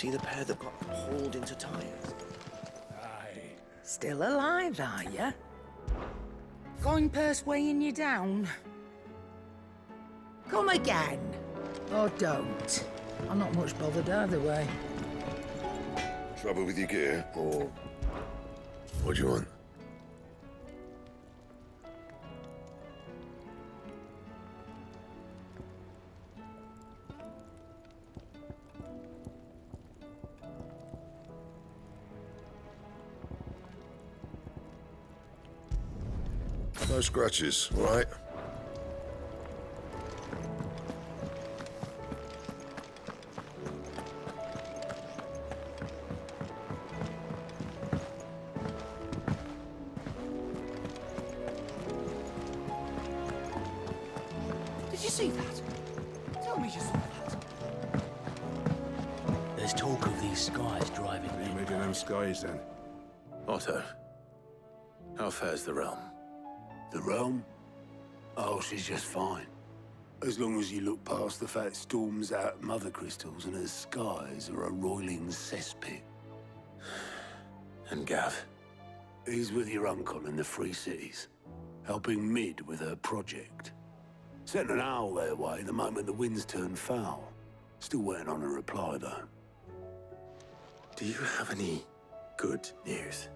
see the pair that got hauled into Tyre? Aye. Still alive, are ya? Going purse weighing you down? Come again. Or don't. I'm not much bothered either way. Trouble with your gear, or what do you want? No scratches, all right? Did you see that? Tell me you saw that. There's talk of these skies driving in. Maybe them skies then. Otto, how fares the realm? The realm? Oh, she's just fine. As long as you look past the fact storms out mother crystals and her skies are a roiling cesspit. And Gav? He's with your uncle in the Free Cities, helping Mid with her project. Sent an owl their way the moment the winds turned foul. Still waiting on a reply, though. Do you have any good news?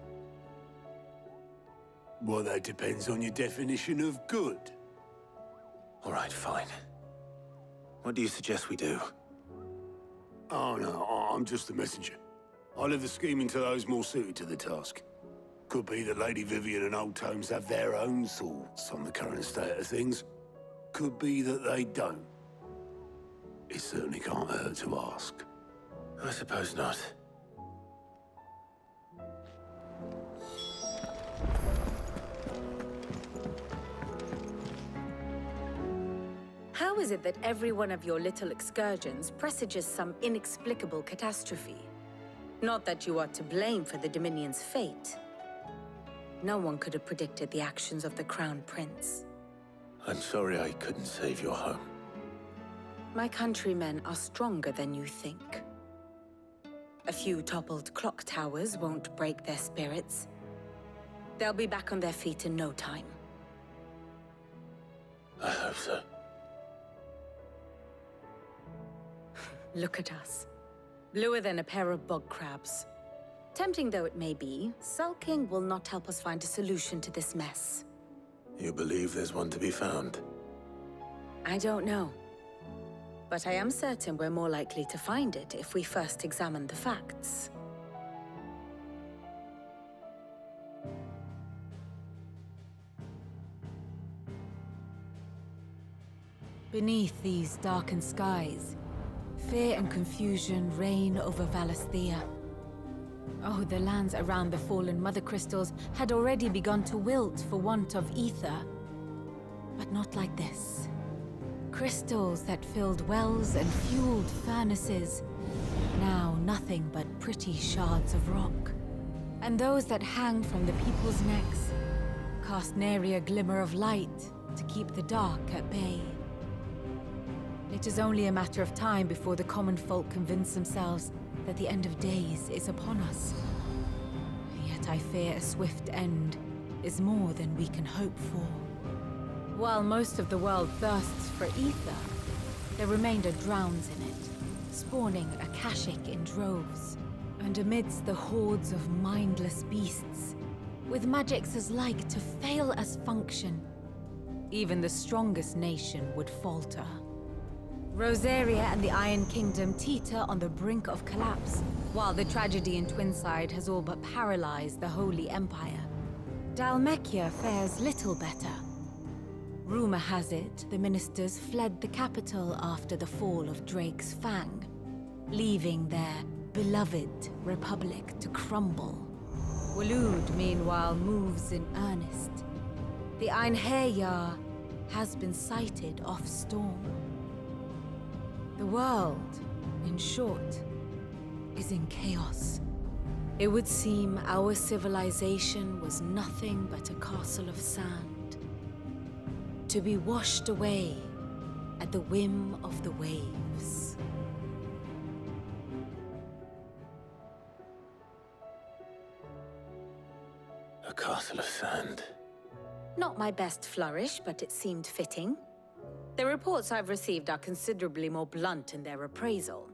Well, that depends on your definition of good. All right, fine. What do you suggest we do? Oh, no, I'm just the messenger. I'll leave the scheming to those more suited to the task. Could be that Lady Vivian and Old Tomes have their own thoughts on the current state of things. Could be that they don't. It certainly can't hurt to ask. I suppose not. How is it that every one of your little excursions presages some inexplicable catastrophe? Not that you are to blame for the Dominion's fate. No one could have predicted the actions of the Crown Prince. I'm sorry I couldn't save your home. My countrymen are stronger than you think. A few toppled clock towers won't break their spirits. They'll be back on their feet in no time. I hope so. Look at us. Bluer than a pair of bog crabs. Tempting though it may be, sulking will not help us find a solution to this mess. You believe there's one to be found? I don't know. But I am certain we're more likely to find it if we first examine the facts. Beneath these darkened skies, fear and confusion reign over Valisthea. Oh, the lands around the fallen Mother Crystals had already begun to wilt for want of ether. But not like this. Crystals that filled wells and fueled furnaces, now nothing but pretty shards of rock. And those that hang from the people's necks cast nary a glimmer of light to keep the dark at bay. It is only a matter of time before the common folk convince themselves that the end of days is upon us. Yet I fear a swift end is more than we can hope for. While most of the world thirsts for ether, the remainder drowns in it, spawning Akashic in droves. And amidst the hordes of mindless beasts, with magics as like to fail as function, even the strongest nation would falter. Rosaria and the Iron Kingdom teeter on the brink of collapse, while the tragedy in Twinside has all but paralyzed the Holy Empire. Dhalmekia fares little better. Rumor has it the ministers fled the capital after the fall of Drake's Fang, leaving their beloved republic to crumble. Waloed, meanwhile, moves in earnest. The Einherjar has been sighted off Storm. The world, in short, is in chaos. It would seem our civilization was nothing but a castle of sand, to be washed away at the whim of the waves. castle of sand. Not my best flourish, but it seemed fitting. The reports I've received are considerably more blunt in their appraisal.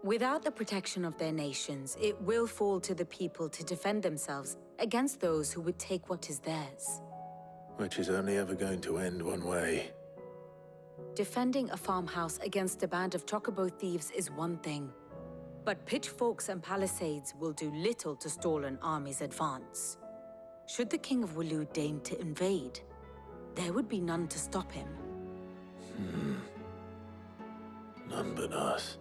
Without the protection of their nations, it will fall to the people to defend themselves against those who would take what is theirs. Which is only ever going to end one way. Defending a farmhouse against a band of chocobo thieves is one thing, but pitchforks and palisades will do little to stall an army's advance. Should the King of Waloed deign to invade, there would be none to stop him. None but us.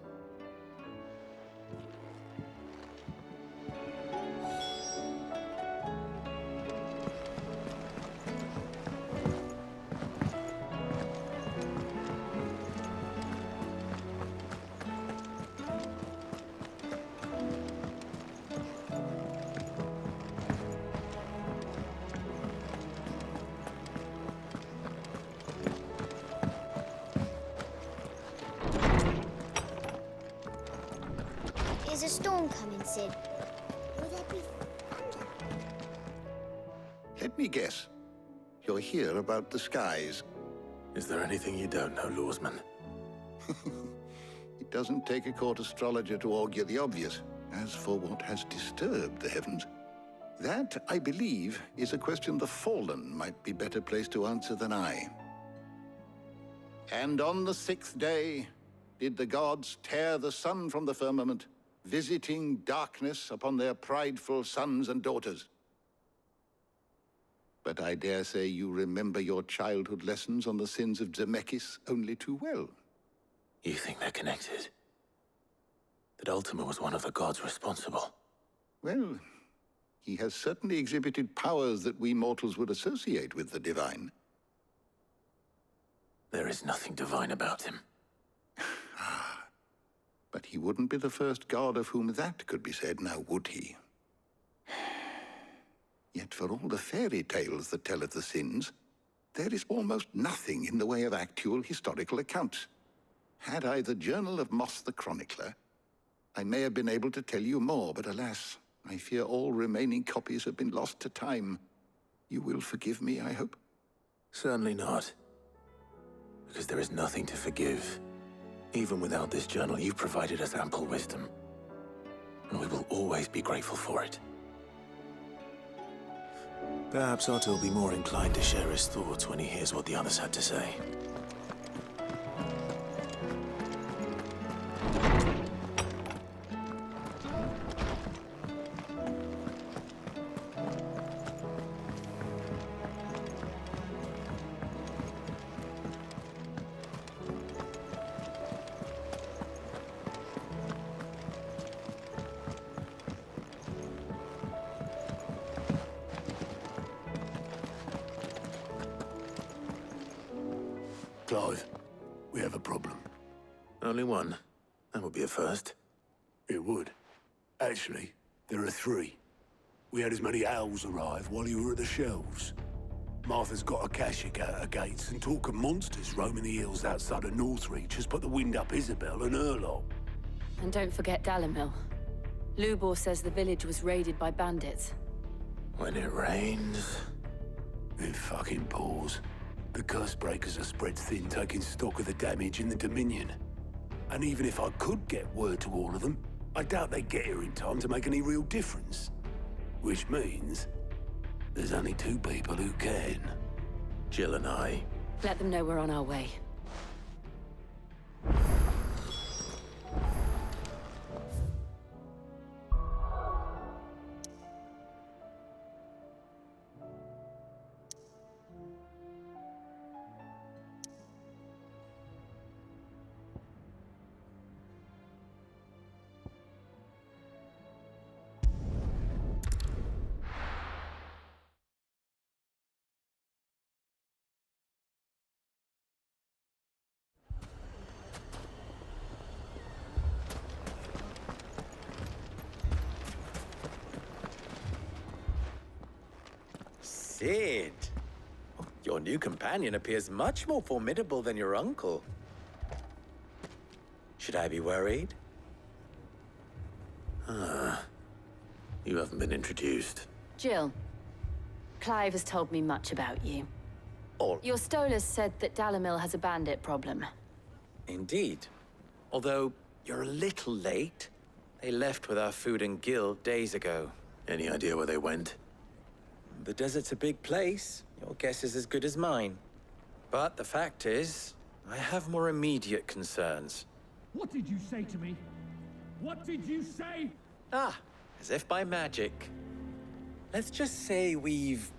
Is a storm coming, Sid? Will there be thunder? Let me guess. You're here about the skies. Is there anything you don't know, Lawsman? It doesn't take a court astrologer to augur the obvious. As for what has disturbed the heavens, that, I believe, is a question the Fallen might be better placed to answer than I. And on the 6th day did the gods tear the sun from the firmament, visiting darkness upon their prideful sons and daughters. But I dare say you remember your childhood lessons on the sins of Zemeckis only too well. You think they're connected? That Ultima was one of the gods responsible? Well, he has certainly exhibited powers that we mortals would associate with the divine. There is nothing divine about him. But he wouldn't be the first god of whom that could be said, now would he? Yet for all the fairy tales that tell of the sins, there is almost nothing in the way of actual historical accounts. Had I the Journal of Moss the Chronicler, I may have been able to tell you more, but alas, I fear all remaining copies have been lost to time. You will forgive me, I hope? Certainly not. Because there is nothing to forgive. Even without this journal, you've provided us ample wisdom. And we will always be grateful for it. Perhaps Otto will be more inclined to share his thoughts when he hears what the others had to say. Clive, we have a problem. Only one. That would be a first. It would. Actually, there are 3. We had as many owls arrive while you were at the shelves. Martha's got a Akashic out her gates, and talk of monsters roaming the hills outside of Northreach has put the wind up Isabel and her lot. And don't forget Dalimil. Lubor says the village was raided by bandits. When it rains... It fucking pours. The Cursebreakers are spread thin, taking stock of the damage in the Dominion. And even if I could get word to all of them, I doubt they'd get here in time to make any real difference. Which means there's only 2 people who can. Jill and I. Let them know we're on our way. Sid, your new companion appears much more formidable than your uncle. Should I be worried? You haven't been introduced. Jill, Clive has told me much about you. All Your Stolas said that Dalimil has a bandit problem. indeed. Although, you're a little late. They left with our food and guild days ago. Any idea where they went? The desert's a big place. Your guess is as good as mine. But the fact is, I have more immediate concerns. What did you say to me? What did you say? Ah, as if by magic. Let's just say we've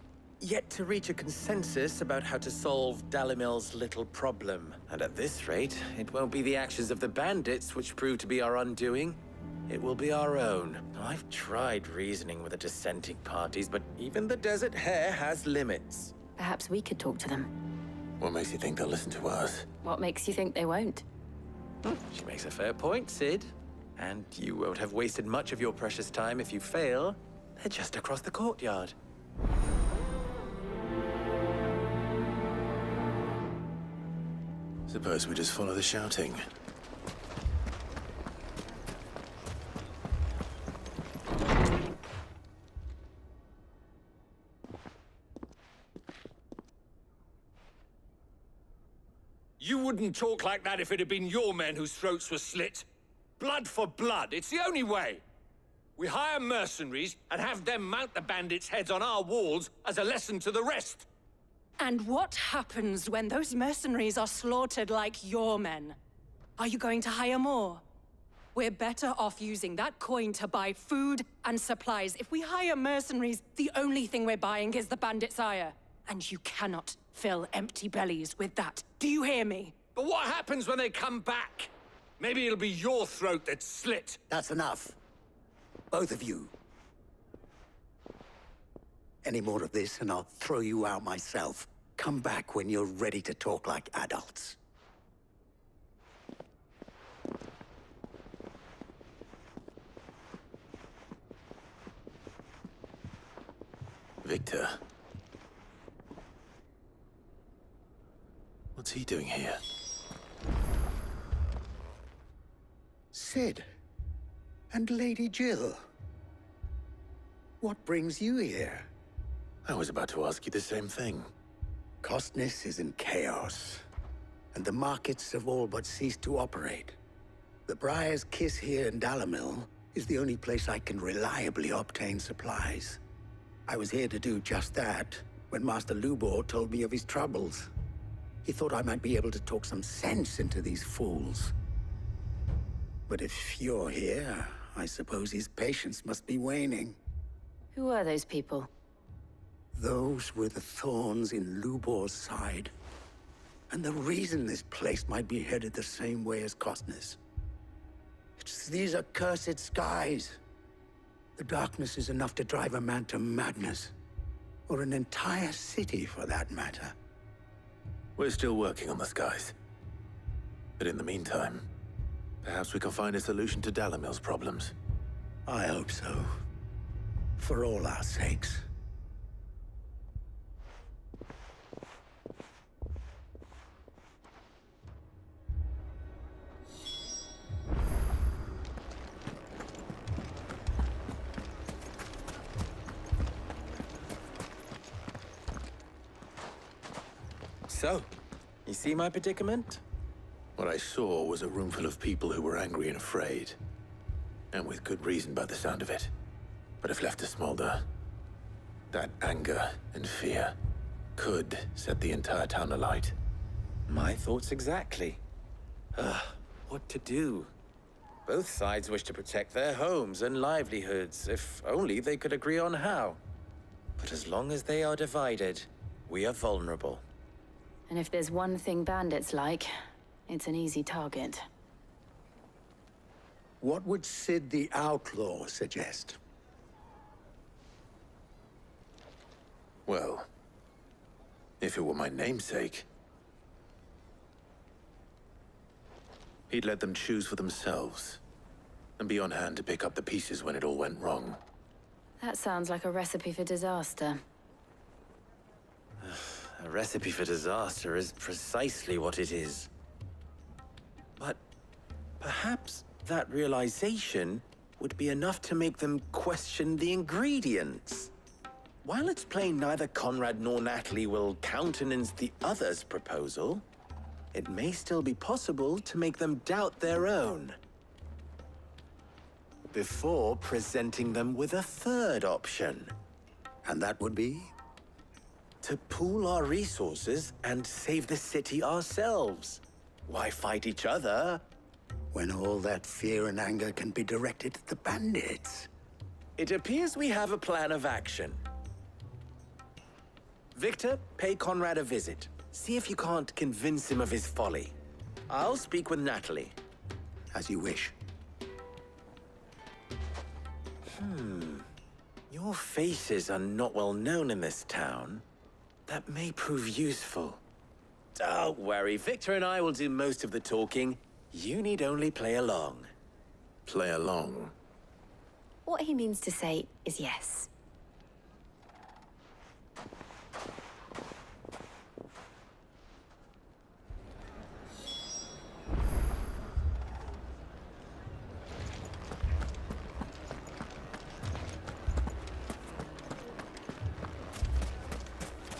yet to reach a consensus about how to solve Dalimil's little problem. And at this rate, it won't be the actions of the bandits which prove to be our undoing. It will be our own. I've tried reasoning with the dissenting parties, but even the Desert Hare has limits. Perhaps we could talk to them. What makes you think they'll listen to us? What makes you think they won't? She makes a fair point, Cid. And you won't have wasted much of your precious time if you fail. They're just across the courtyard. Suppose we just follow the shouting. You wouldn't talk like that if it had been your men whose throats were slit. Blood for blood, it's the only way. We hire mercenaries and have them mount the bandits' heads on our walls as a lesson to the rest. And what happens when those mercenaries are slaughtered like your men? Are you going to hire more? We're better off using that coin to buy food and supplies. If we hire mercenaries, the only thing we're buying is the bandits' ire. And you cannot fill empty bellies with that. Do you hear me? But what happens when they come back? Maybe it'll be your throat that's slit. That's enough. Both of you. Any more of this and I'll throw you out myself. Come back when you're ready to talk like adults. Victor. What's he doing here? Cid. And Lady Jill. What brings you here? I was about to ask you the same thing. Costness is in chaos, and the markets have all but ceased to operate. The Briar's Kiss here in Dalimil is the only place I can reliably obtain supplies. I was here to do just that when Master Lubor told me of his troubles. He thought I might be able to talk some sense into these fools. But if you're here, I suppose his patience must be waning. Who are those people? Those were the thorns in Lubor's side. And the reason this place might be headed the same way as Costness. It's these accursed skies. The darkness is enough to drive a man to madness. Or an entire city, for that matter. We're still working on the skies. But in the meantime, perhaps we can find a solution to Dalimil's problems. I hope so. For all our sakes. So, you see my predicament? What I saw was a room full of people who were angry and afraid. And with good reason by the sound of it. But if left to smolder, that anger and fear could set the entire town alight. My thoughts exactly. What to do? Both sides wish to protect their homes and livelihoods, if only they could agree on how. But as long as they are divided, we are vulnerable. And if there's one thing bandits like, it's an easy target. What would Cid the Outlaw suggest? Well, if it were my namesake, he'd let them choose for themselves, and be on hand to pick up the pieces when it all went wrong. That sounds like a recipe for disaster. A recipe for disaster is precisely what it is. But perhaps that realization would be enough to make them question the ingredients. while it's plain neither Conrad nor Natalie will countenance the other's proposal, it may still be possible to make them doubt their own before presenting them with a third option. And that would be? To pool our resources and save the city ourselves. Why fight each other? When all that fear and anger can be directed at the bandits. It appears we have a plan of action. Victor, pay Conrad a visit. See if you can't convince him of his folly. I'll speak with Natalie. As you wish. Your faces are not well known in this town. That may prove useful. Don't worry, Victor and I will do most of the talking. You need only play along. Play along? What he means to say is yes.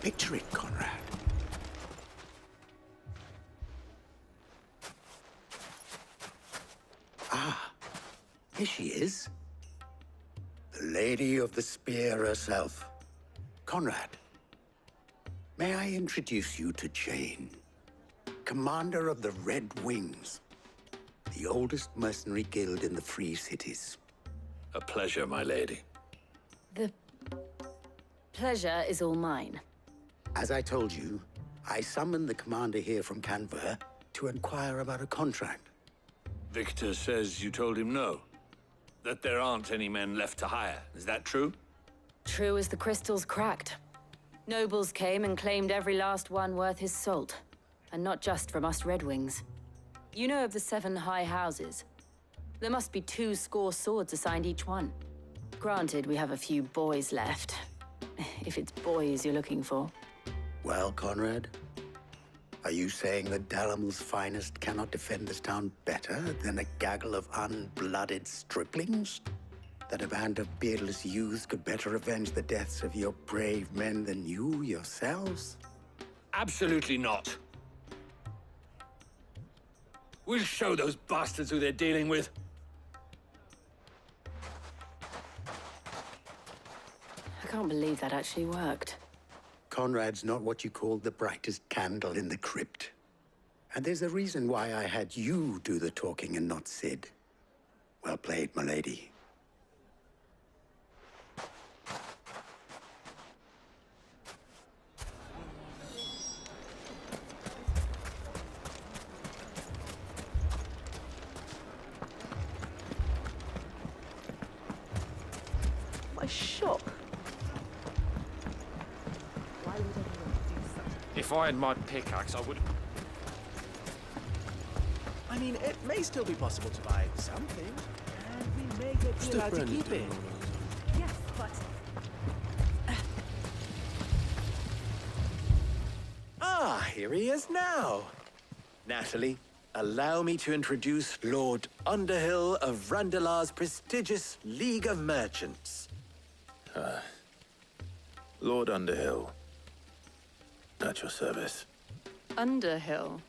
Picture it, Conrad. Ah, here she is. The Lady of the Spear herself. Conrad, may I introduce you to Jane, commander of the Red Wings, the oldest mercenary guild in the Free Cities. A pleasure, my lady. The pleasure is all mine. As I told you, I summoned the commander here from Canver to inquire about a contract. Victor says you told him no. That there aren't any men left to hire. Is that true? True as the crystals cracked. Nobles came and claimed every last one worth his salt. And not just from us Red Wings. You know of the 7 high houses. There must be 2 swords assigned each one. Granted, we have a few boys left. If it's boys you're looking for. Well, Conrad, are you saying that Dalimil's finest cannot defend this town better than a gaggle of unblooded striplings? That a band of beardless youths could better avenge the deaths of your brave men than you yourselves? Absolutely not. We'll show those bastards who they're dealing with. I can't believe that actually worked. Conrad's not what you call the brightest candle in the crypt. And there's a reason why I had you do the talking and not Sid. Well played, my lady. What a shock. If I had my pickaxe, I would... I mean, it may still be possible to buy something, and we may get you allowed to keep it. Yes, but... Ah, here he is now. Natalie, allow me to introduce Lord Underhill of Randalar's prestigious League of Merchants. Lord Underhill. At your service. Underhill?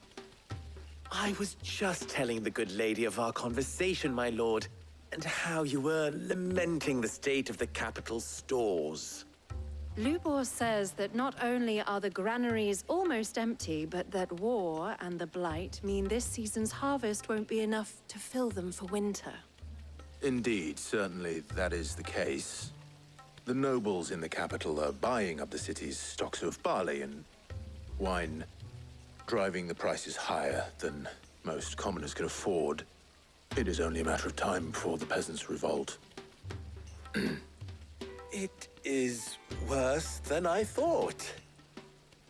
I was just telling the good lady of our conversation, my lord, and how you were lamenting the state of the capital's stores. Lubor says that not only are the granaries almost empty, but that war and the Blight mean this season's harvest won't be enough to fill them for winter. Indeed, certainly that is the case. The nobles in the capital are buying up the city's stocks of barley and wine, driving the prices higher than most commoners can afford. It is only a matter of time before the peasants revolt. It is worse than I thought.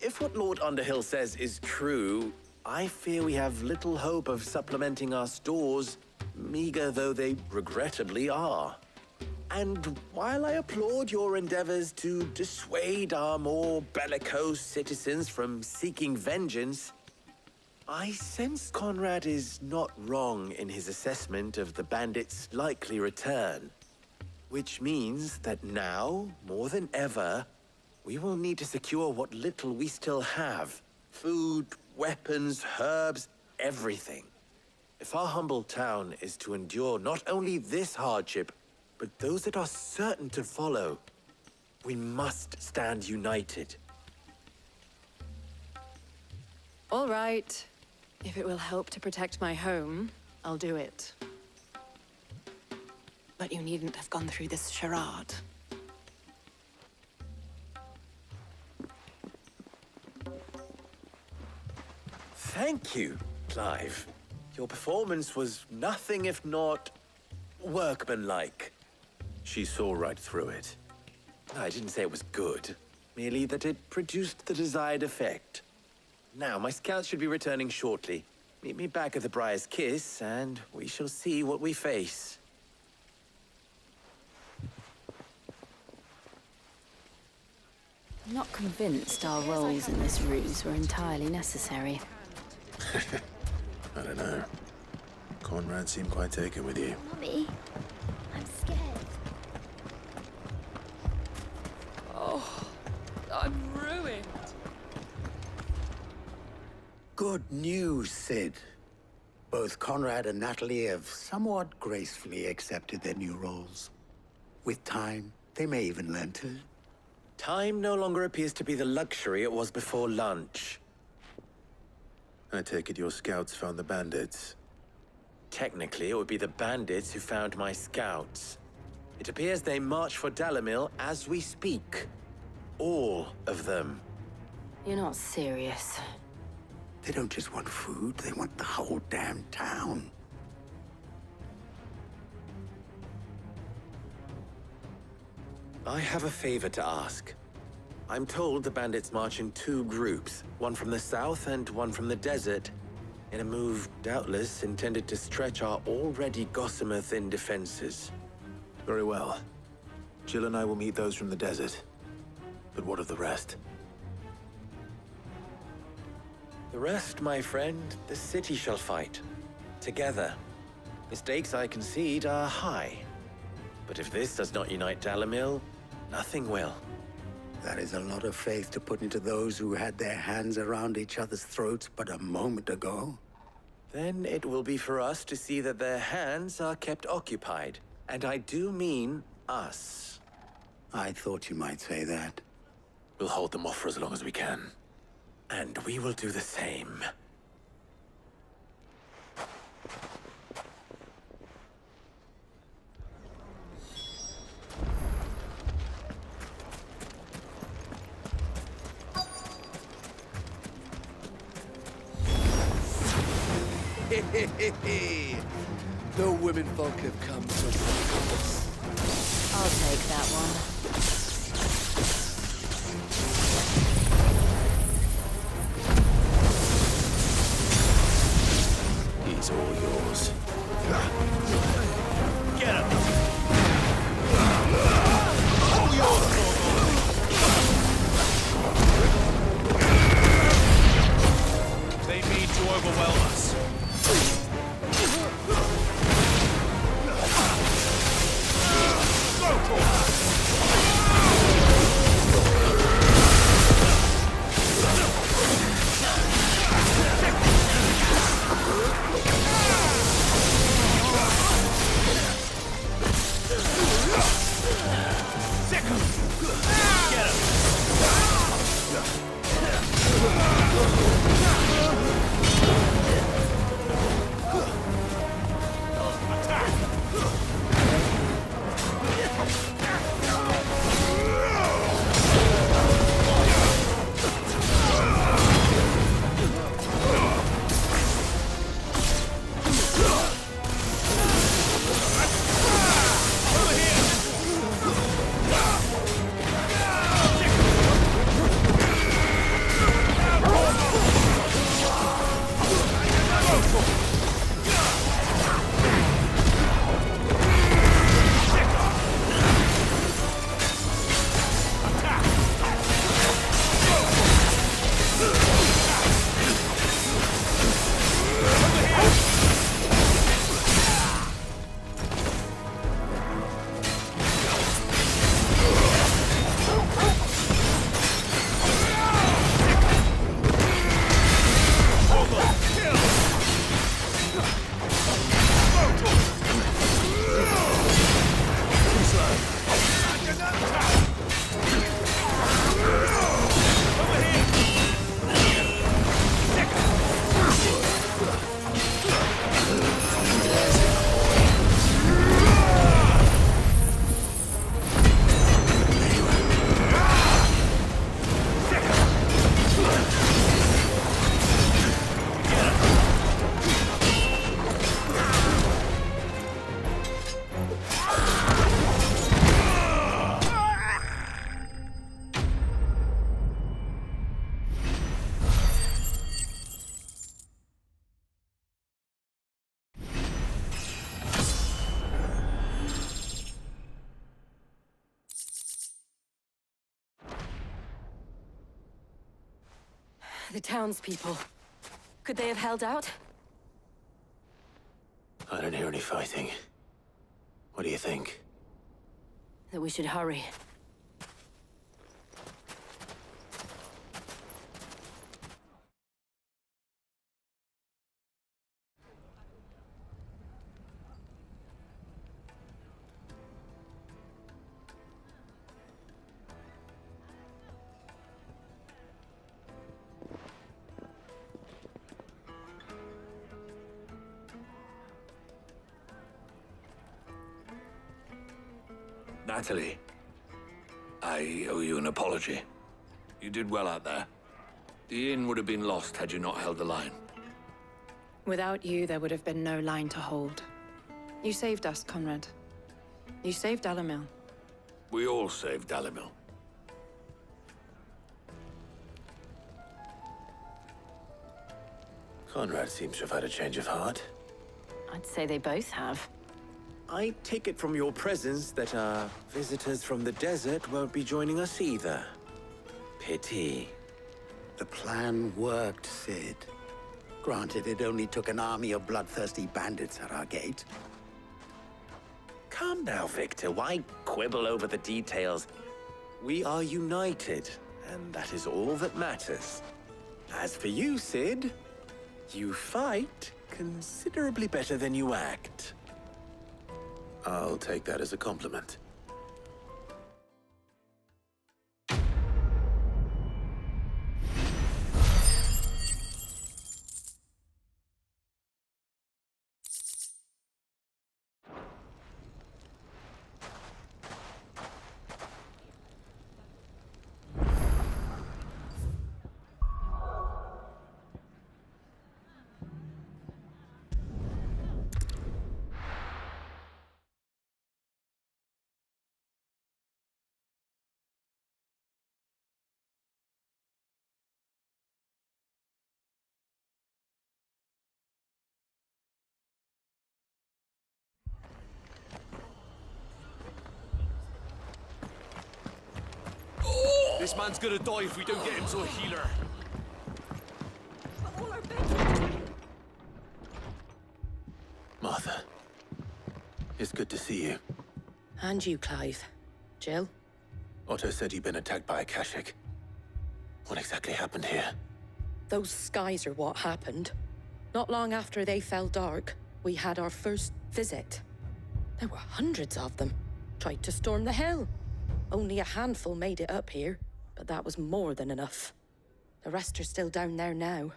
If what Lord Underhill says is true, I fear we have little hope of supplementing our stores, meager though they regrettably are. And while I applaud your endeavors to dissuade our more bellicose citizens from seeking vengeance, I sense Conrad is not wrong in his assessment of the bandits' likely return. Which means that now, more than ever, we will need to secure what little we still have. Food, weapons, herbs, everything. If our humble town is to endure not only this hardship, but those that are certain to follow, we must stand united. All right. If it will help to protect my home, I'll do it. But you needn't have gone through this charade. Thank you, Clive. Your performance was nothing if not workmanlike. She saw right through it. I didn't say it was good, merely that it produced the desired effect. Now, my scouts should be returning shortly. Meet me back at the Briar's Kiss, and we shall see what we face. I'm not convinced our roles in this ruse were entirely necessary. I don't know. Conrad seemed quite taken with you. Mummy, I'm scared. Oh, I'm ruined. Good news, Sid. Both Conrad and Natalie have somewhat gracefully accepted their new roles. With time, they may even learn to. Time no longer appears to be the luxury it was before lunch. I take it your scouts found the bandits. Technically, it would be the bandits who found my scouts. It appears they march for Dalimil as we speak. All of them. You're not serious. They don't just want food, they want the whole damn town. I have a favor to ask. I'm told the bandits march in two groups, one from the south and one from the desert, in a move doubtless intended to stretch our already gossamer-thin defenses. Very well. Jill and I will meet those from the desert. But what of the rest? The rest, my friend, the city shall fight. Together. The stakes, I concede, are high. But if this does not unite Dalimil, nothing will. That is a lot of faith to put into those who had their hands around each other's throats but a moment ago. Then it will be for us to see that their hands are kept occupied. And I do mean us. I thought you might say that. We'll hold them off for as long as we can. And we will do the same. The women folk have come to us. I'll take that one. He's all yours. Get him! They mean to overwhelm us. The townspeople. Could they have held out? I don't hear any fighting. What do you think? That we should hurry. Natalie, I owe you an apology. You did well out there. The inn would have been lost had you not held the line. Without you, there would have been no line to hold. You saved us, Conrad. You saved Dalimil. We all saved Dalimil. Conrad seems to have had a change of heart. I'd say they both have. I take it from your presence that our visitors from the desert won't be joining us either. Pity. The plan worked, Sid. Granted, it only took an army of bloodthirsty bandits at our gate. Calm now, Victor. Why quibble over the details? We are united, and that is all that matters. As for you, Sid, you fight considerably better than you act. I'll take that as a compliment. This man's gonna die if we don't get him to a healer. Martha, it's good to see you. And you, Clive. Jill? Otto said you'd been attacked by a Kashik. What exactly happened here? Those skies are what happened. Not long after they fell dark, we had our first visit. There were hundreds of them. Tried to storm the hill. Only a handful made it up here, but that was more than enough. The rest are still down there now.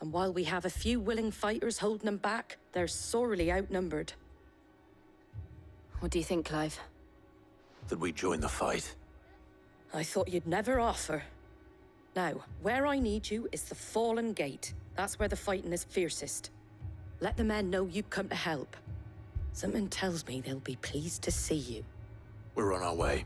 And while we have a few willing fighters holding them back, they're sorely outnumbered. What do you think, Clive? That we join the fight? I thought you'd never offer. Now, where I need you is the Fallen Gate. That's where the fighting is fiercest. Let the men know you've come to help. Something tells me they'll be pleased to see you. We're on our way.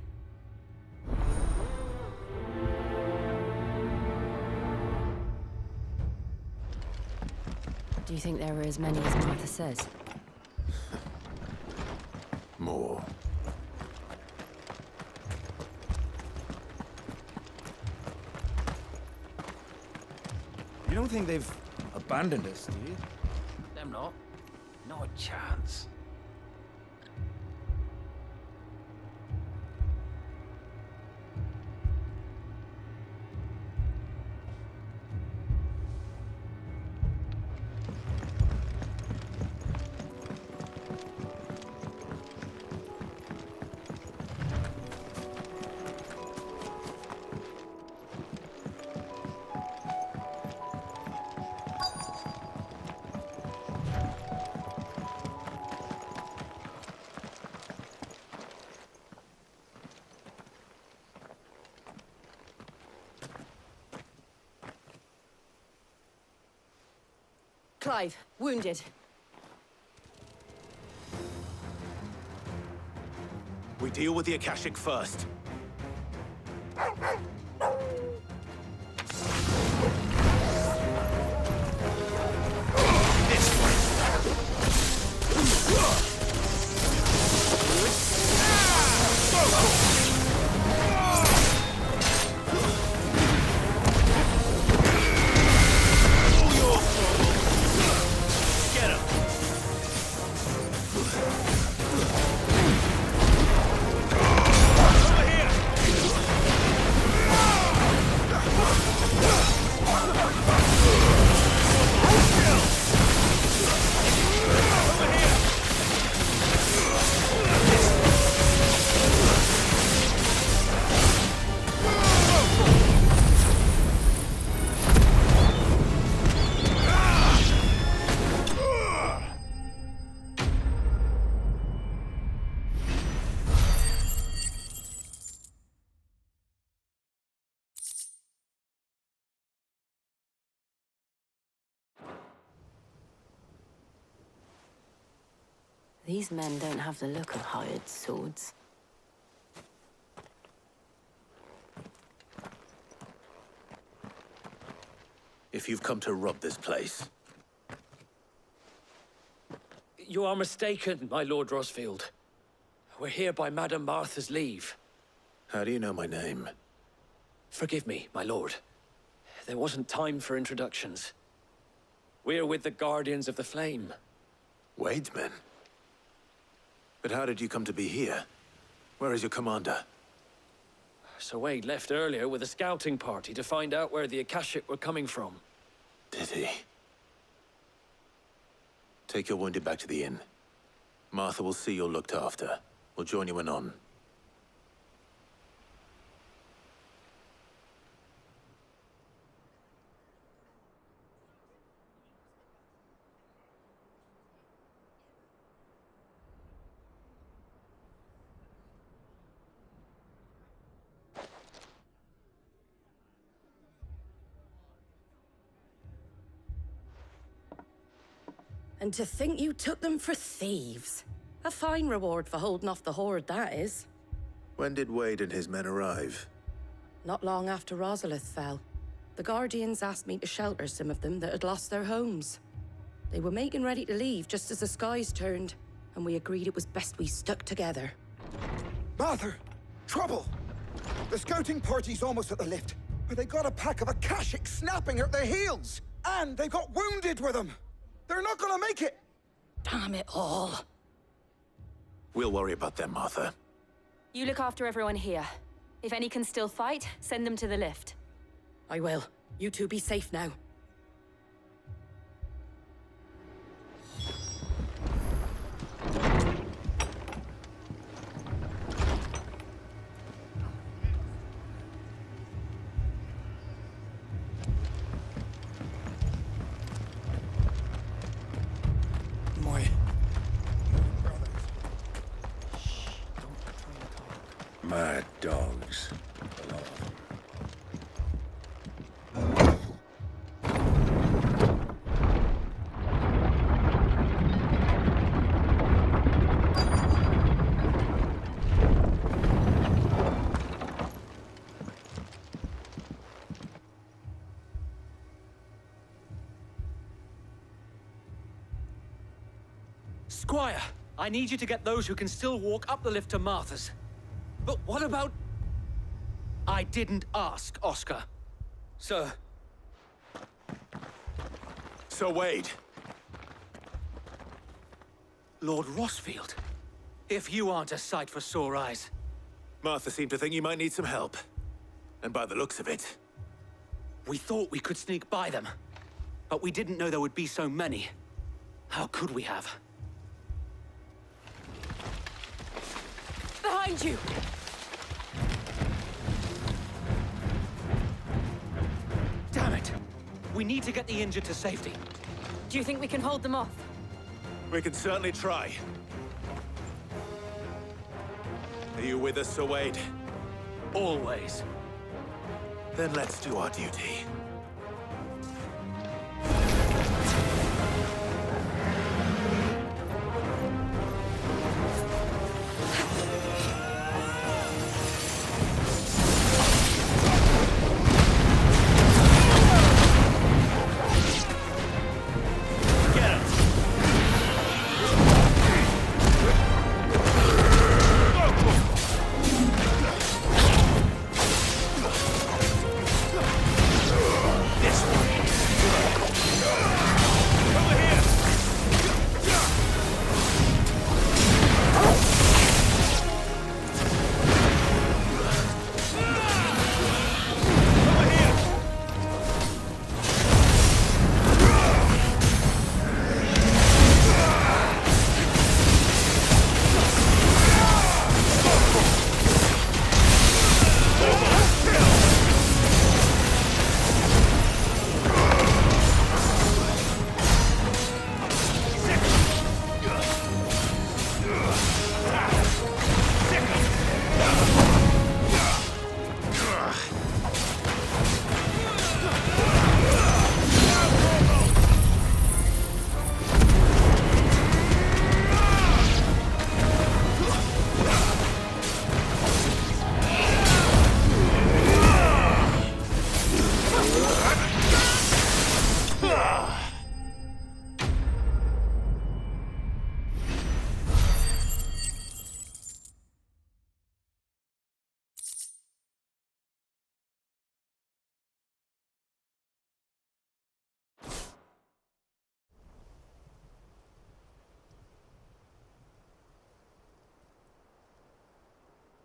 Do you think there are as many as Martha says? More. You don't think they've abandoned us, do you? Them not. Not a chance. Clive, wounded. We deal with the Akashic first. These men don't have the look of hired swords. If you've come to rob this place, You are mistaken, my Lord Rosfield. We're here by Madame Martha's leave. how do you know my name? Forgive me, my lord. There wasn't time for introductions. We're with the Guardians of the Flame. Wade's men? But how did you come to be here? Where is your commander? Sir Wade left earlier with a scouting party to find out where the Akashic were coming from. Did he? Take your wounded back to the inn. Martha will see you're looked after. We'll join you anon. And to think you took them for thieves. A fine reward for holding off the horde, that is. When did Wade and his men arrive? Not long after Rosalith fell. The Guardians asked me to shelter some of them that had lost their homes. They were making ready to leave just as the skies turned, and we agreed it was best we stuck together. Martha! Trouble! The scouting party's almost at the lift, but they got a pack of Akashic snapping at their heels! And they've got wounded with them! They're not gonna make it! Damn it all. We'll worry about them, Martha. You look after everyone here. If any can still fight, send them to the lift. I will. You two be safe now. Mad dogs. Squire, I need you to get those who can still walk up the lift to Martha's. But what about... I didn't ask, Oscar. Sir. Sir Wade. Lord Rosfield. If you aren't a sight for sore eyes. Martha seemed to think you might need some help. And by the looks of it... We thought we could sneak by them. But we didn't know there would be so many. How could we have? Behind you! Damn it! We need to get the injured to safety. Do you think we can hold them off? We can certainly try. Are you with us, Sir Wade? Always. Then let's do our duty.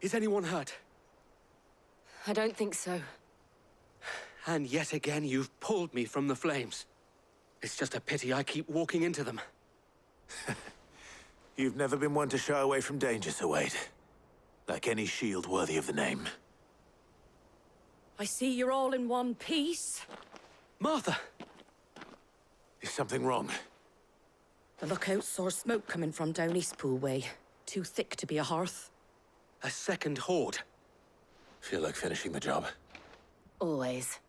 Is anyone hurt? I don't think so. And yet again, you've pulled me from the flames. It's just a pity I keep walking into them. You've never been one to shy away from danger, Sir Wade. Like any shield worthy of the name. I see you're all in one piece. Martha! Is something wrong? The lookout saw smoke coming from down Eastpool way. Too thick to be a hearth. A second horde. Feel like finishing the job? Always.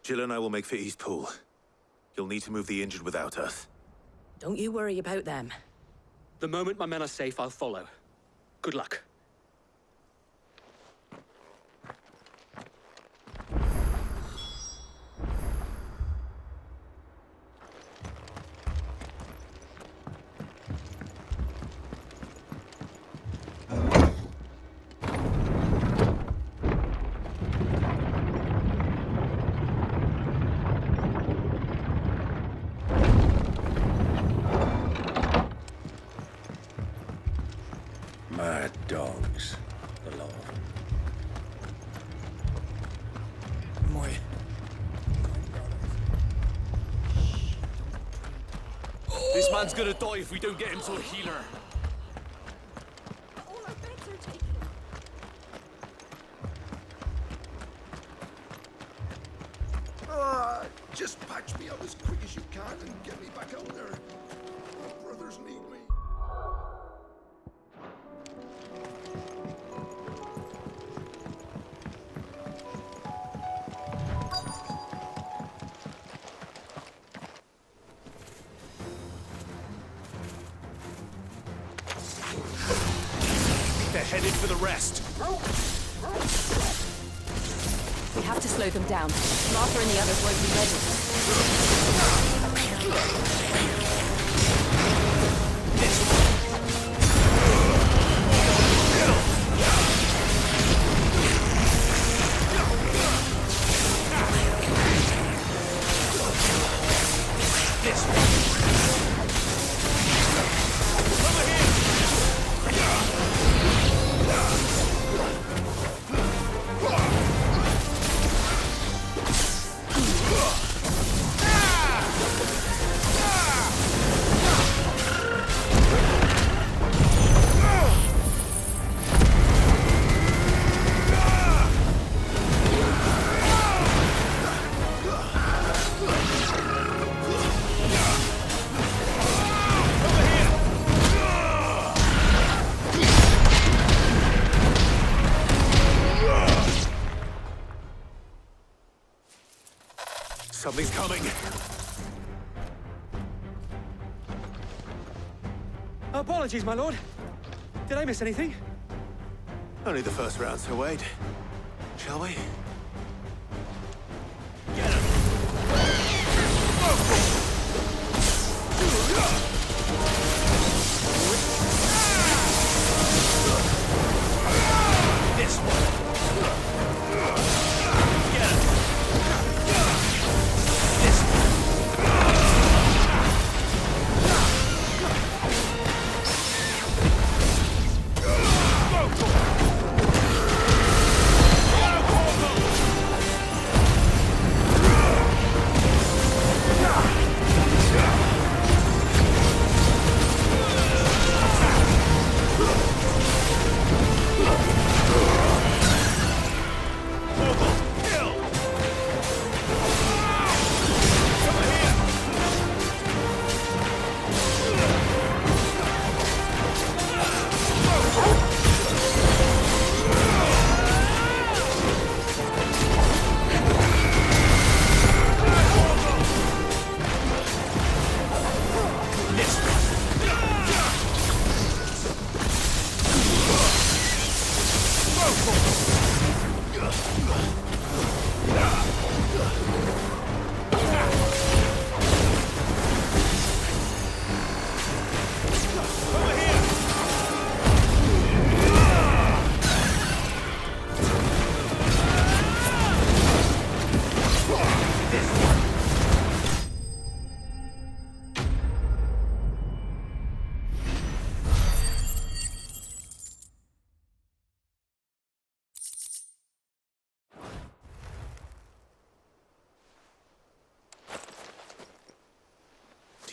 Jill and I will make for Eastpool. You'll need to move the injured without us. Don't you worry about them. The moment my men are safe, I'll follow. Good luck. Mad dogs, the lot of them. Moi. This man's gonna die if we don't get him to a healer. Just patch me out as quick as you can and get me back out there. My brothers need me. They're headed for the rest. We have to slow them down. Martha and the others won't be ready. Something's coming. Apologies, my lord. Did I miss anything? Only the first round, Sir Wade. Shall we? This one.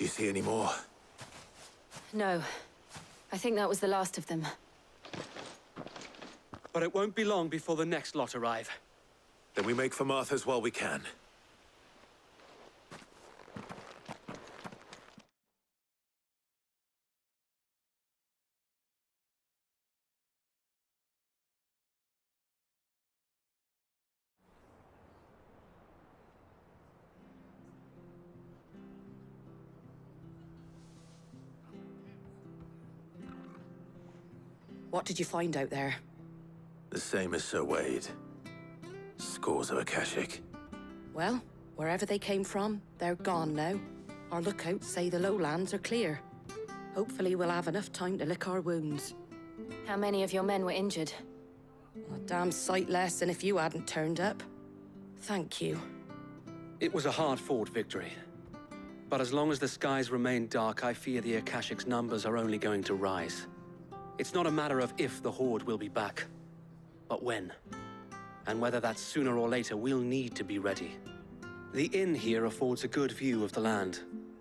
you see any more? No. I think that was the last of them. But it won't be long before the next lot arrive. Then we make for Martha's while we can. What did you find out there? The same as Sir Wade. Scores of Akashic. Well, wherever they came from, they're gone now. Our lookouts say the lowlands are clear. Hopefully we'll have enough time to lick our wounds. How many of your men were injured? A damn sight less than if you hadn't turned up. Thank you. It was a hard-fought victory. But as long as the skies remain dark, I fear the Akashic's numbers are only going to rise. It's not a matter of if the Horde will be back, but when. And whether that's sooner or later, we'll need to be ready. The inn here affords a good view of the land,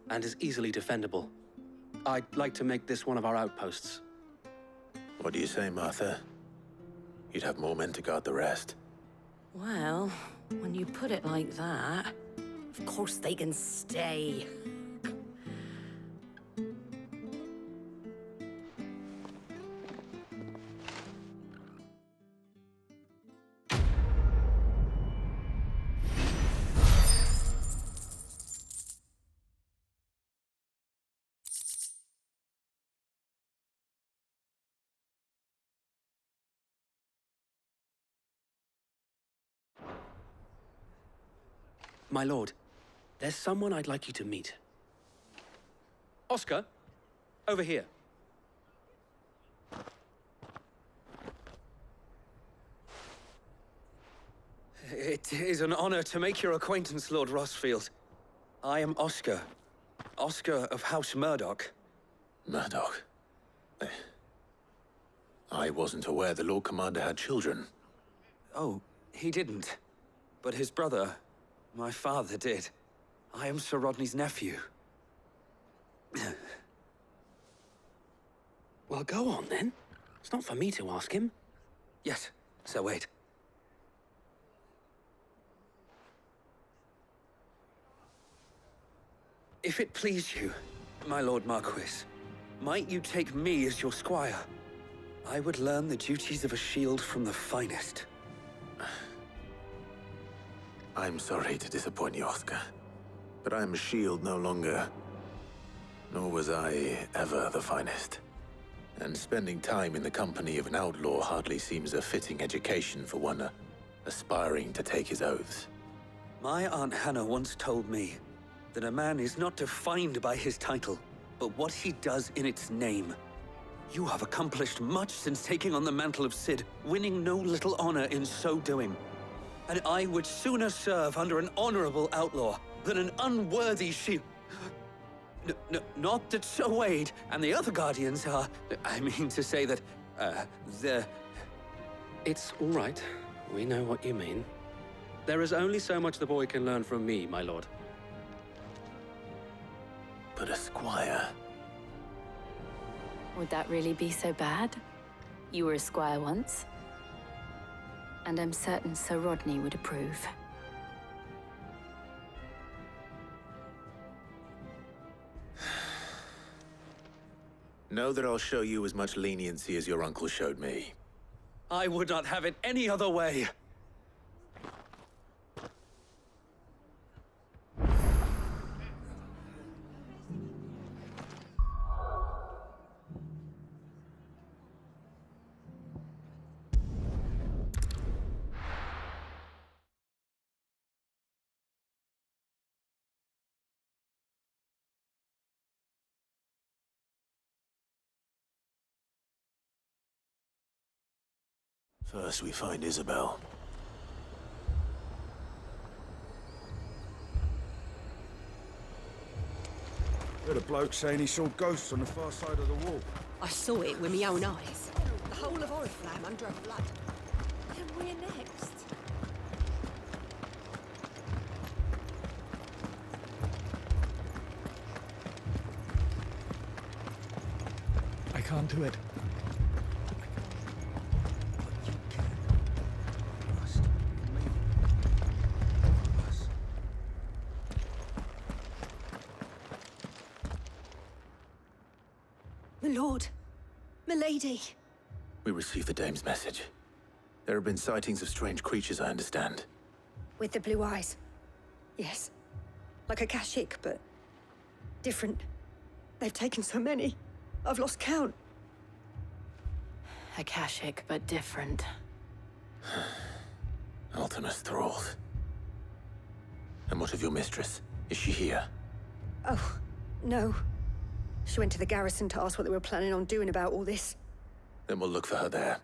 and is easily defendable. I'd like to make this one of our outposts. What do you say, Martha? You'd have more men to guard the rest. Well, when you put it like that, of course they can stay. My lord, there's someone I'd like you to meet. Oscar, over here. It is an honor to make your acquaintance, Lord Rosfield. I am Oscar. Oscar of House Murdoch. Murdoch? I wasn't aware the Lord Commander had children. Oh, he didn't. But his brother, my father, did. I am Sir Rodney's nephew. Well, go on, then. It's not for me to ask him. Yes, Sir Wade. If it please you, my Lord Marquis, might you take me as your squire? I would learn the duties of a shield from the finest. I'm sorry to disappoint you, Oscar. But I'm a shield no longer. Nor was I ever the finest. And spending time in the company of an outlaw hardly seems a fitting education for one aspiring to take his oaths. My Aunt Hannah once told me that a man is not defined by his title, but what he does in its name. You have accomplished much since taking on the mantle of Cid, winning no little honor in so doing. And I would sooner serve under an honorable outlaw than an unworthy shield. Not that Sir Wade and the other Guardians are... I mean to say that, they're... It's all right. We know what you mean. There is only so much the boy can learn from me, my lord. But a squire... Would that really be so bad? You were a squire once. And I'm certain Sir Rodney would approve. Know that I'll show you as much leniency as your uncle showed me. I would not have it any other way. First we find Isabel. Heard a bloke saying he saw ghosts on the far side of the wall. I saw it with my own eyes. The whole of Oriflamme under blood. And we're next. onto it. My lord. Milady. We received the Dame's message. There have been sightings of strange creatures, I understand. With the blue eyes. Yes. Like a Kashik, but different. They've taken so many. I've lost count. Akashic, but different. Ultimus thralls. And what of your mistress? Is she here? Oh, no. She went to the garrison to ask what they were planning on doing about all this. Then we'll look for her there.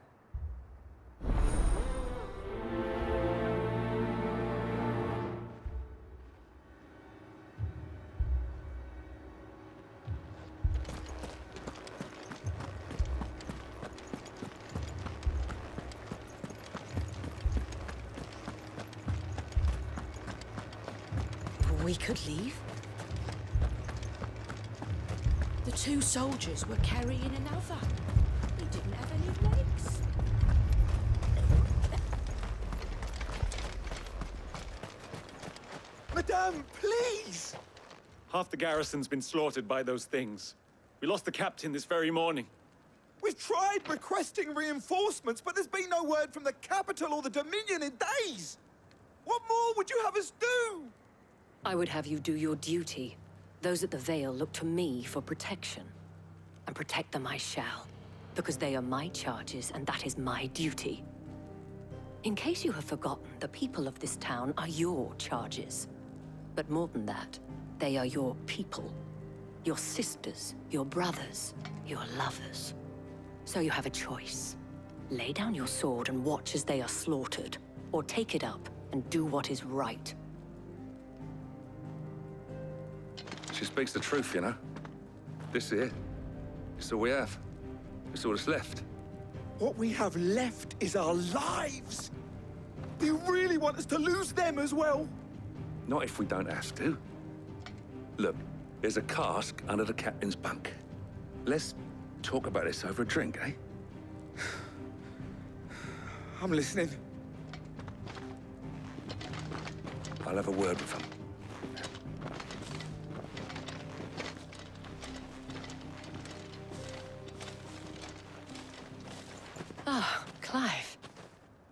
We could leave. The two soldiers were carrying another. He didn't have any legs. Madame, please! Half the garrison's been slaughtered by those things. We lost the captain this very morning. We've tried requesting reinforcements, but there's been no word from the capital or the Dominion in days! What more would you have us do? I would have you do your duty. Those at the Vale look to me for protection. And protect them I shall. Because they are my charges, and that is my duty. In case you have forgotten, the people of this town are your charges. But more than that, they are your people. Your sisters, your brothers, your lovers. So you have a choice. Lay down your sword and watch as they are slaughtered, or take it up and do what is right. She speaks the truth, you know. This here, it's all we have. It's all that's left. What we have left is our lives! Do you really want us to lose them as well? Not if we don't have to. Look, there's a cask under the captain's bunk. Let's talk about this over a drink, eh? I'm listening. I'll have a word with him. Ah, Clive.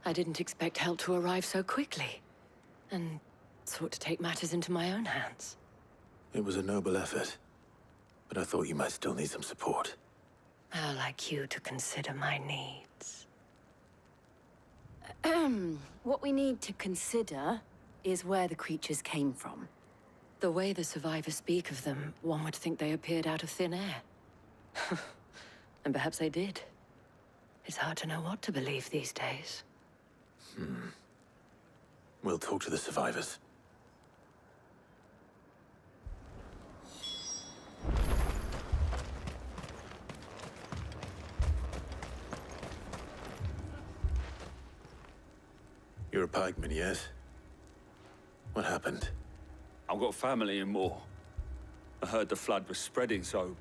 I didn't expect help to arrive so quickly. And sought to take matters into my own hands. It was a noble effort, but I thought you might still need some support. I'd like you to consider my needs. What we need to consider is where the creatures came from. The way the survivors speak of them, one would think they appeared out of thin air. And perhaps they did. It's hard to know what to believe these days. We'll talk to the survivors. You're a pikeman, yes? What happened? I've got family in Moor. I heard the flood was spreading, so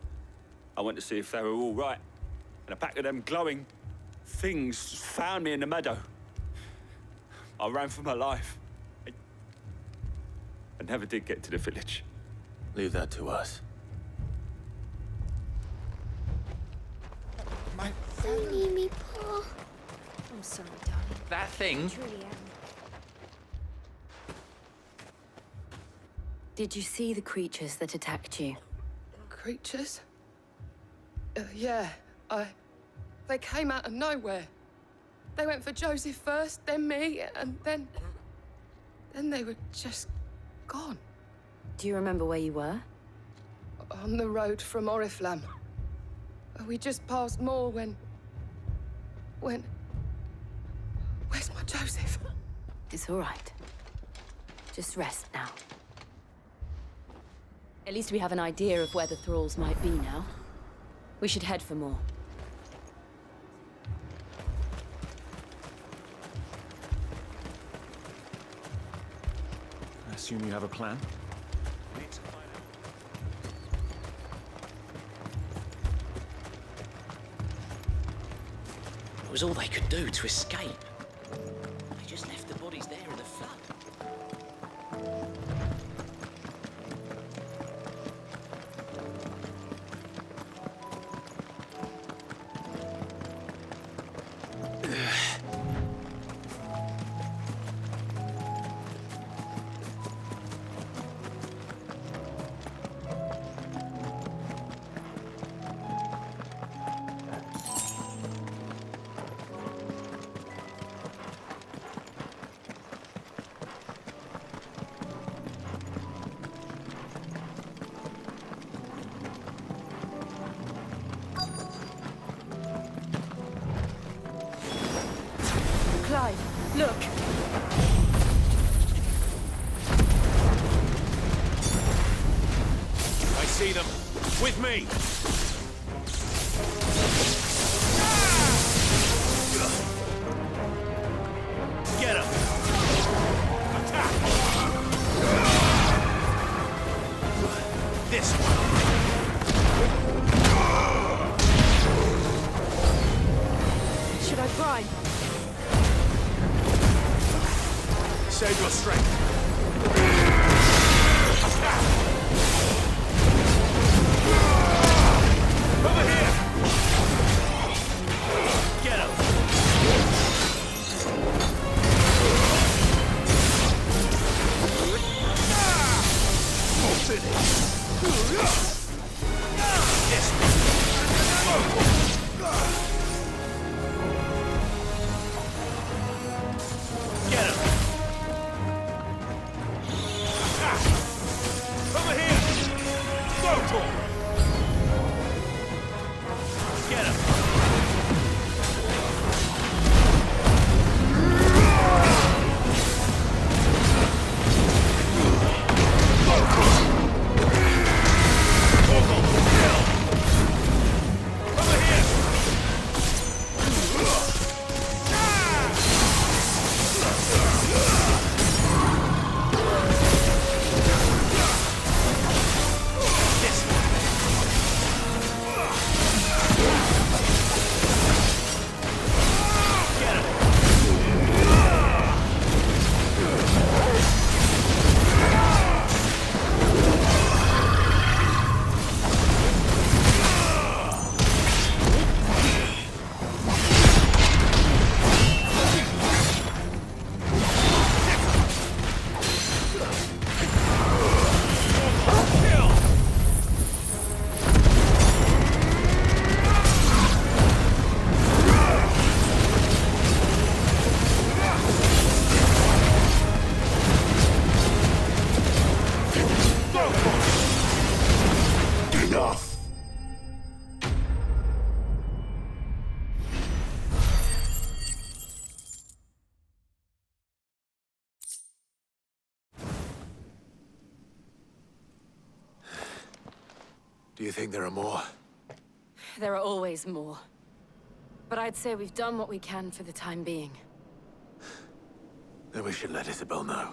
I went to see if they were all right. And a pack of them glowing things found me in the meadow. I ran for my life. I never did get to the village. Leave that to us. My Don't leave me, Paul. I'm sorry, darling. That thing? Truly am. Did you see the creatures that attacked you? Creatures? Yeah, They came out of nowhere. They went for Joseph first, then me, and then they were just gone. Do you remember where you were? On the road from Oriflamme. We just passed Moor when... Where's my Joseph? It's all right. Just rest now. At least we have an idea of where the thralls might be now. We should head for more. I assume you have a plan? was all they could do to escape. They just left the bodies there in the flood. Clive, look! I see them. With me! Get him! Attack! This one! Should I prime? Save your strength. Over here! Get him! Finish! This one! Get him! Over here! Go for him! Get him! Go for him! Over here! Enough! Do you think there are more? There are always more. But I'd say we've done what we can for the time being. Then we should let Isabel know.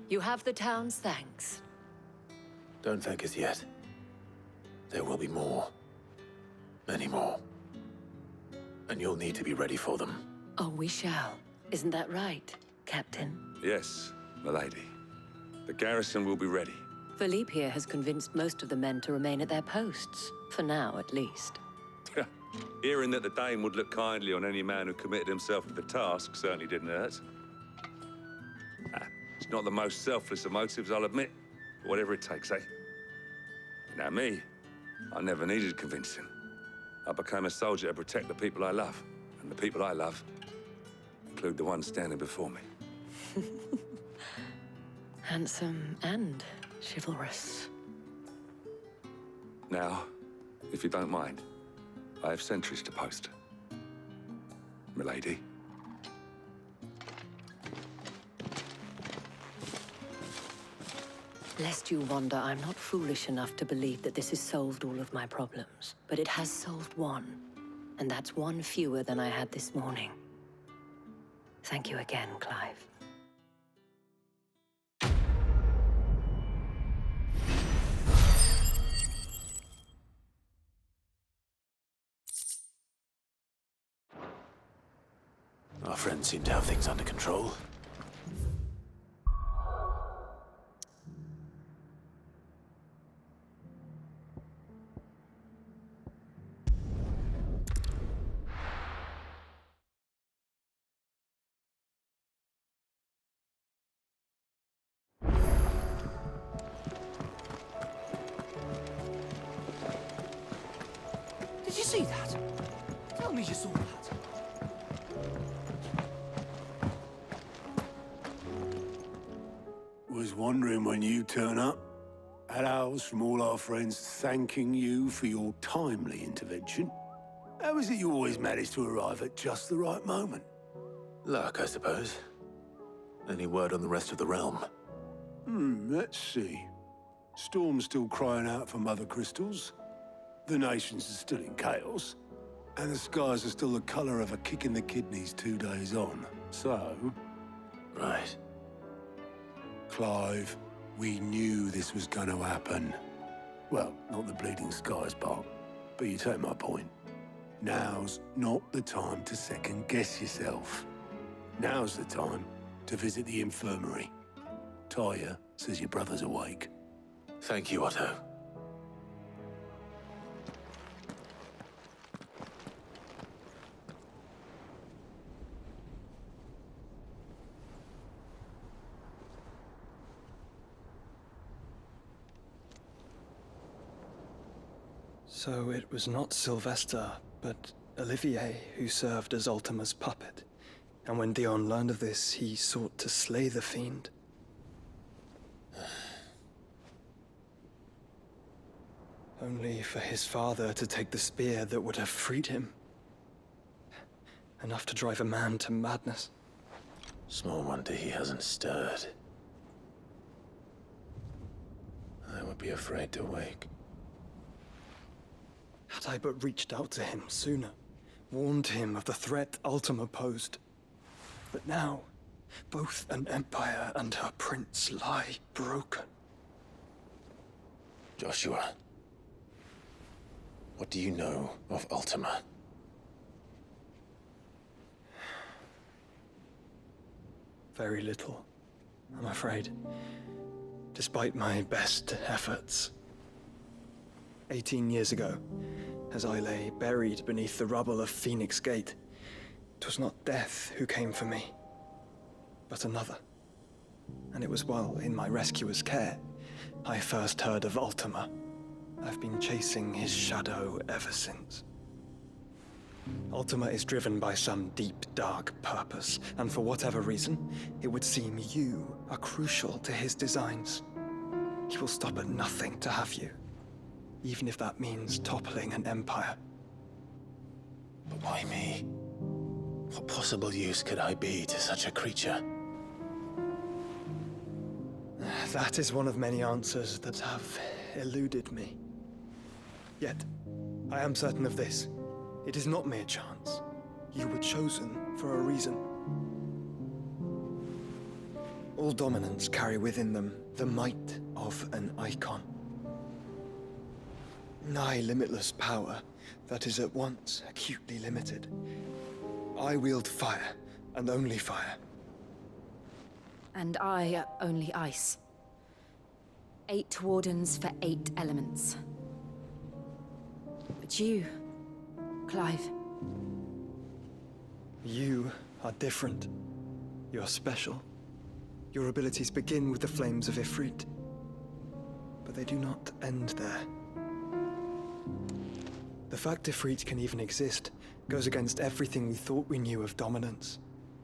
You have the town's thanks. Don't thank us yet. There will be more. Many more. And you'll need to be ready for them. Oh, we shall. Isn't that right, Captain? Yes, milady. The garrison will be ready. Philippe here has convinced most of the men to remain at their posts. For now, at least. Hearing that the Dane would look kindly on any man who committed himself to the task certainly didn't hurt. It's not the most selfless of motives, I'll admit. But whatever it takes, eh? Now me, I never needed convincing. I became a soldier to protect the people I love. And the people I love include the ones standing before me. Handsome and chivalrous. Now, if you don't mind, I have sentries to post. Milady. Lest you wonder, I'm not foolish enough to believe that this has solved all of my problems. But it has solved one. And that's one fewer than I had this morning. Thank you again, Clive. Our friends seem to have things under control. Did you see that? Tell me you saw that. Was wondering when you turn up. Had owls from all our friends thanking you for your timely intervention. How is it you always manage to arrive at just the right moment? Luck, I suppose. Any word on the rest of the realm? Let's see. Storm's still crying out for Mother Crystals. The nations are still in chaos. And the skies are still the color of a kick in the kidneys 2 days on. So... Right. Clive, we knew this was going to happen. Well, not the bleeding skies part, but you take my point. Now's not the time to second-guess yourself. Now's the time to visit the infirmary. Talia says your brother's awake. Thank you, Otto. So it was not Sylvester, but Olivier who served as Ultima's puppet. And when Dion learned of this, he sought to slay the fiend. Only for his father to take the spear that would have freed him. Enough to drive a man to madness. Small wonder he hasn't stirred. I would be afraid to wake. Had I but reached out to him sooner, warned him of the threat Ultima posed. But now, both an empire and her prince lie broken. Joshua, what do you know of Ultima? Very little, I'm afraid. Despite my best efforts. 18 years ago, as I lay buried beneath the rubble of Phoenix Gate, it was not death who came for me, but another. And it was while in my rescuer's care, I first heard of Ultima. I've been chasing his shadow ever since. Ultima is driven by some deep, dark purpose, and for whatever reason, it would seem you are crucial to his designs. He will stop at nothing to have you, even if that means toppling an empire. But why me? What possible use could I be to such a creature? That is one of many answers that have eluded me. Yet, I am certain of this. It is not mere chance. You were chosen for a reason. All dominants carry within them the might of an icon. Nigh limitless power that is at once acutely limited. I wield fire, and only fire. And I only ice. 8 wardens for 8 elements. But you, Clive. You are different. You're special. Your abilities begin with the flames of Ifrit. But they do not end there. The fact Ifrit can even exist goes against everything we thought we knew of dominance.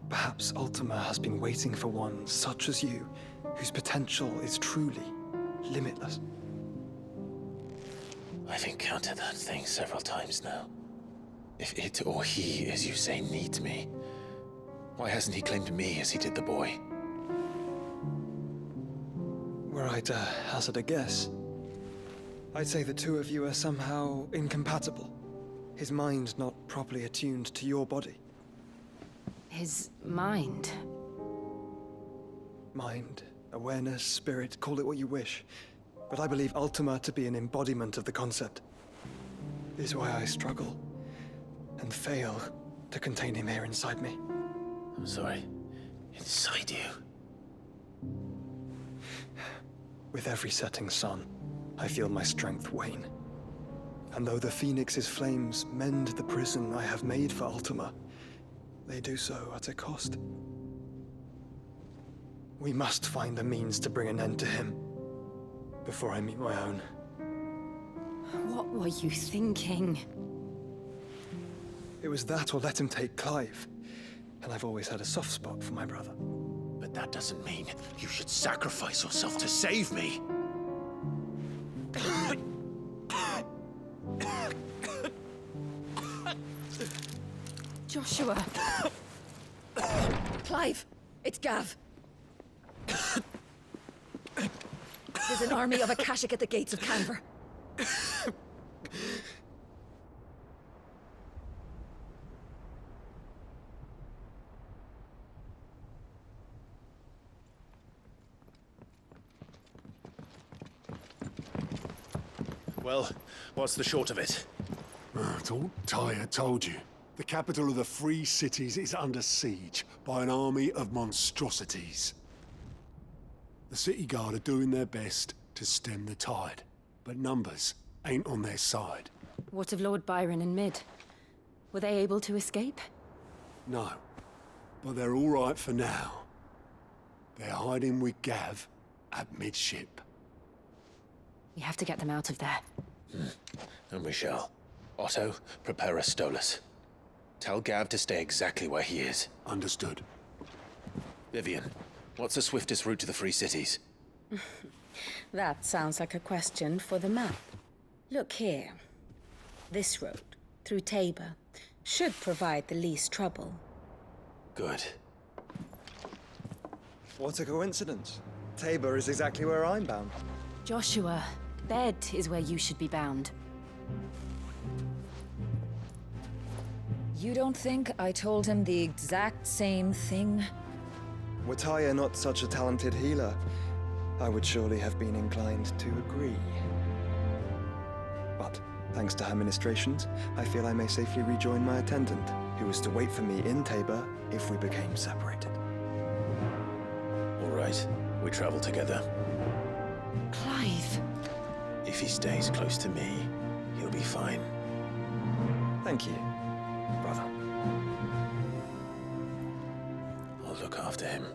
Perhaps Ultima has been waiting for one such as you, whose potential is truly limitless. I've encountered that thing several times now. If it or he, as you say, needs me, why hasn't he claimed me as he did the boy? Were were I to hazard a guess, I'd say the two of you are somehow incompatible. His mind not properly attuned to your body. His mind? Mind, awareness, spirit, call it what you wish. But I believe Ultima to be an embodiment of the concept. This is why I struggle and fail to contain him here inside me. I'm sorry. Inside you? With every setting sun, I feel my strength wane. And though the Phoenix's flames mend the prison I have made for Ultima, they do so at a cost. We must find a means to bring an end to him before I meet my own. What were you thinking? It was that or let him take Clive. And I've always had a soft spot for my brother. But that doesn't mean you should sacrifice yourself to save me. Joshua! Clive! It's Gav! There's an army of Akashic at the gates of Canver. Well, what's the short of it? Thought Tyre told you. The capital of the Free Cities is under siege by an army of monstrosities. The City Guard are doing their best to stem the tide, but numbers ain't on their side. What of Lord Byron and Mid? Were they able to escape? No, but they're all right for now. They're hiding with Gav at midship. We have to get them out of there. And we shall. Otto, prepare a Stolas. Tell Gav to stay exactly where he is. Understood. Vivian, what's the swiftest route to the Free Cities? That sounds like a question for the map. Look here. This road, through Tabor, should provide the least trouble. Good. What a coincidence. Tabor is exactly where I'm bound. Joshua, bed is where you should be bound. You don't think I told him the exact same thing? Were Tyre not such a talented healer, I would surely have been inclined to agree. But, thanks to her ministrations, I feel I may safely rejoin my attendant, who was to wait for me in Tabor if we became separated. All right, we travel together. Clive! If he stays close to me, he'll be fine. Thank you, brother. I'll look after him.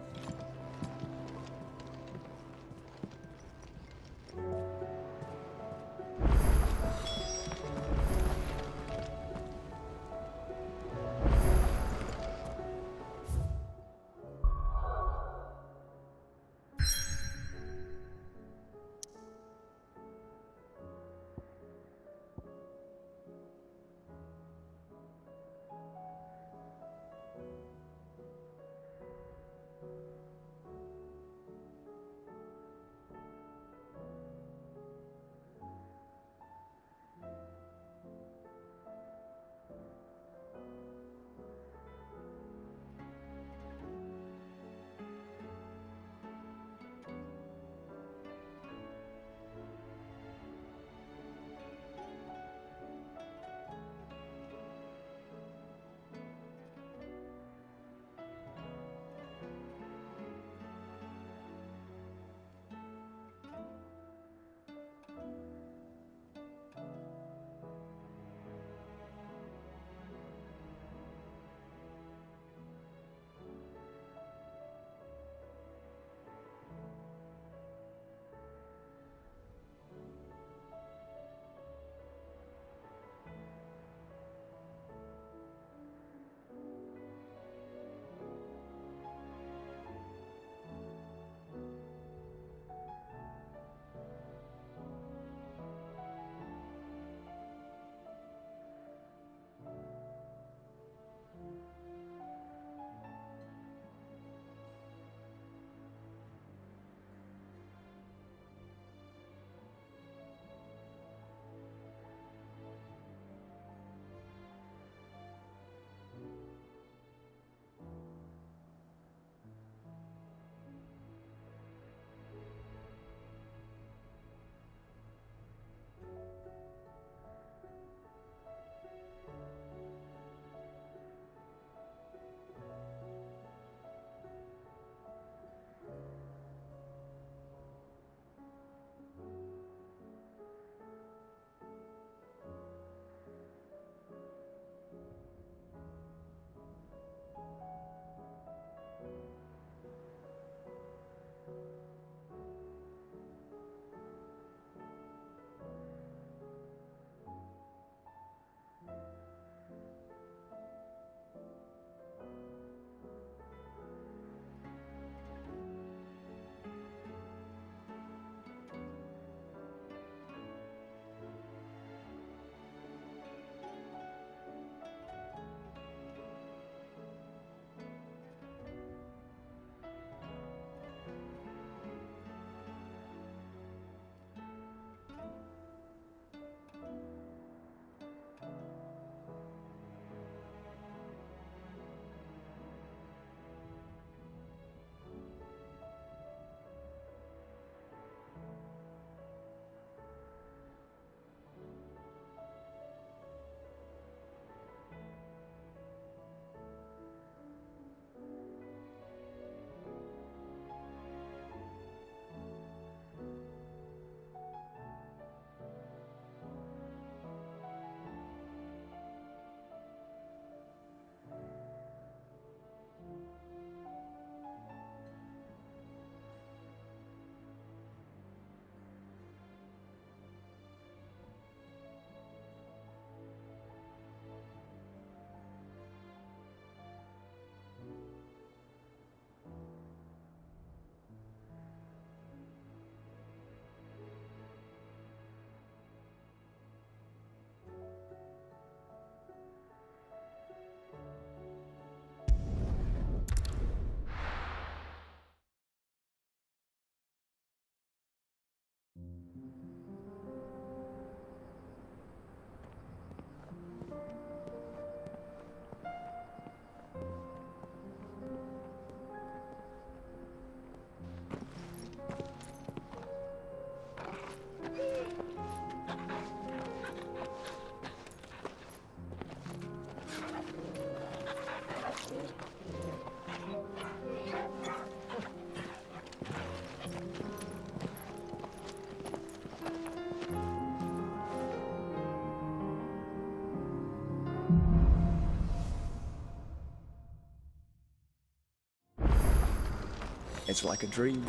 It's like a dream.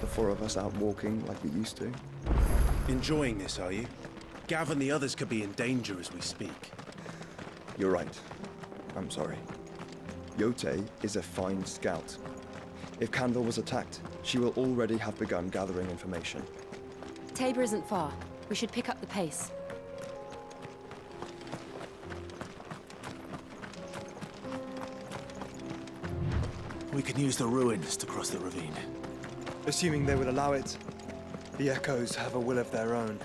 The four of us out walking like we used to. Enjoying this, are you? Gav and the others could be in danger as we speak. You're right. I'm sorry. Yote is a fine scout. If Candle was attacked, she will already have begun gathering information. Tabor isn't far. We should pick up the pace. We can use the ruins to cross the ravine. Assuming they will allow it. The Echoes have a will of their own.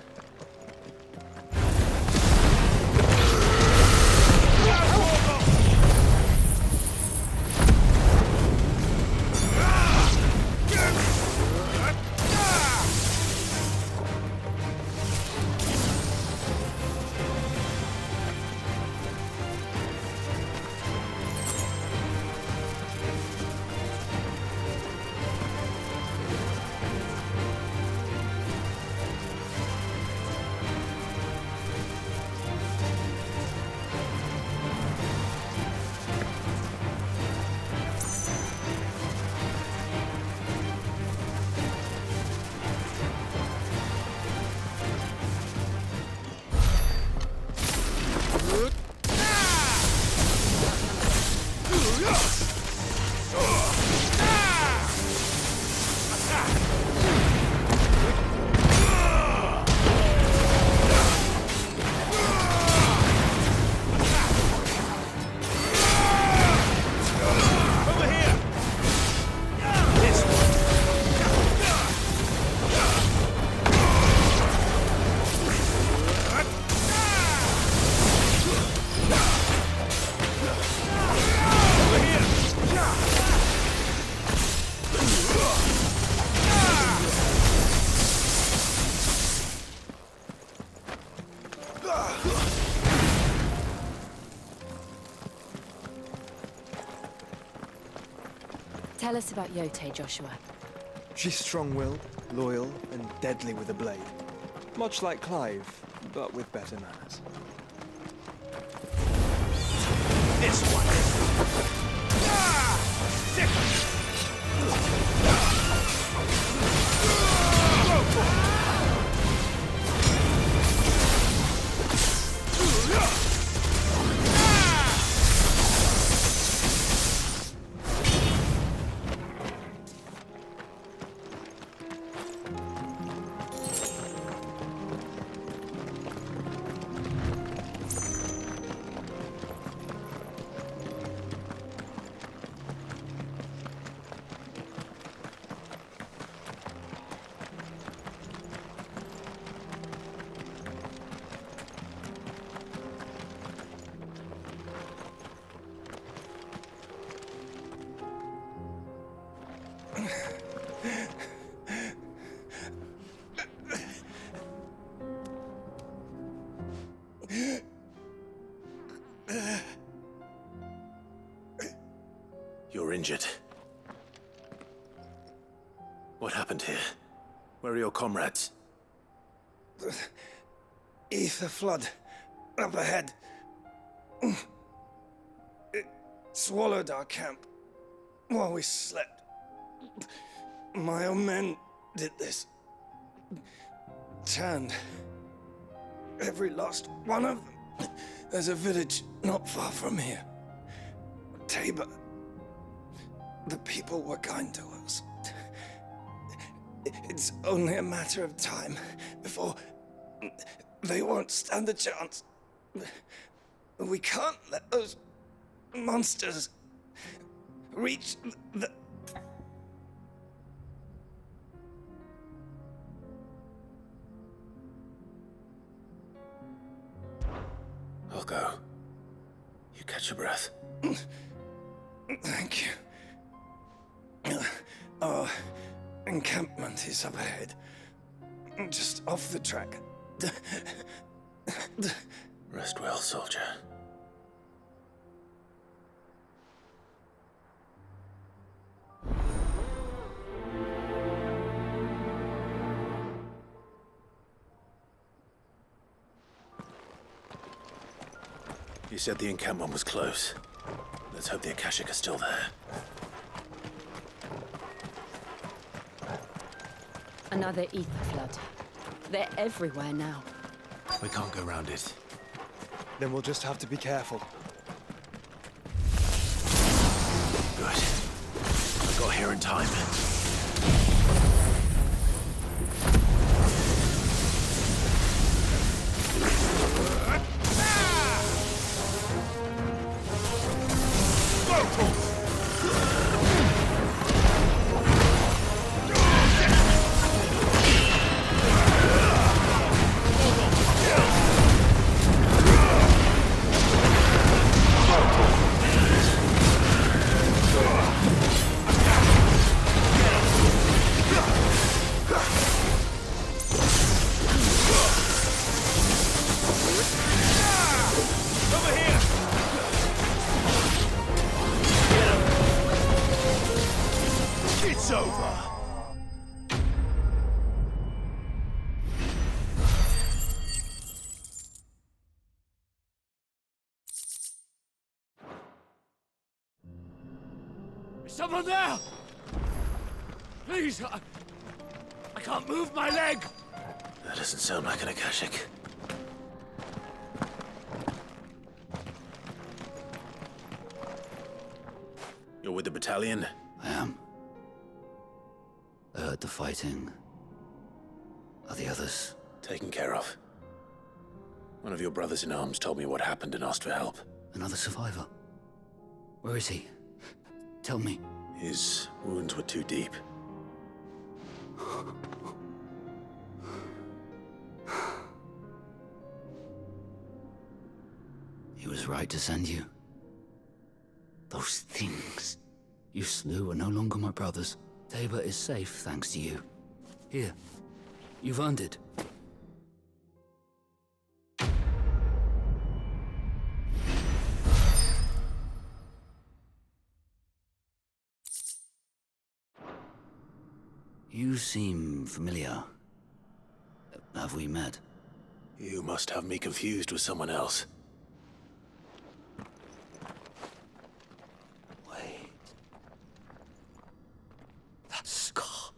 Tell us about Yote, Joshua. She's strong-willed, loyal, and deadly with a blade. Much like Clive, but with better manners. This one. You're injured. What happened here? Where are your comrades? The Ether flood. Up ahead. It swallowed our camp while we slept. My own men did this. Turned. Every last one of them. There's a village not far from here. Tabor. The people were kind to us. It's only a matter of time before they won't stand a chance. We can't let those monsters reach the... I'll go. You catch your breath. Thank you. Our encampment is up ahead. Just off the track. Rest well, soldier. You said the encampment was close. Let's hope the Akashic are still there. Another ether flood. They're everywhere now. We can't go around it. Then we'll just have to be careful. Good. I got here in time. It's over. Is someone there? Please, I can't move my leg. That doesn't sound like an Akashic. You're with the battalion? I am. I heard the fighting. Are the others? Taken care of. One of your brothers in arms told me what happened and asked for help. Another survivor? Where is he? Tell me. His wounds were too deep. He was right to send you. Those things you slew are no longer my brothers. Tabor is safe thanks to you. Here, you've earned it. You seem familiar. Have we met? You must have me confused with someone else. Wait. That scar.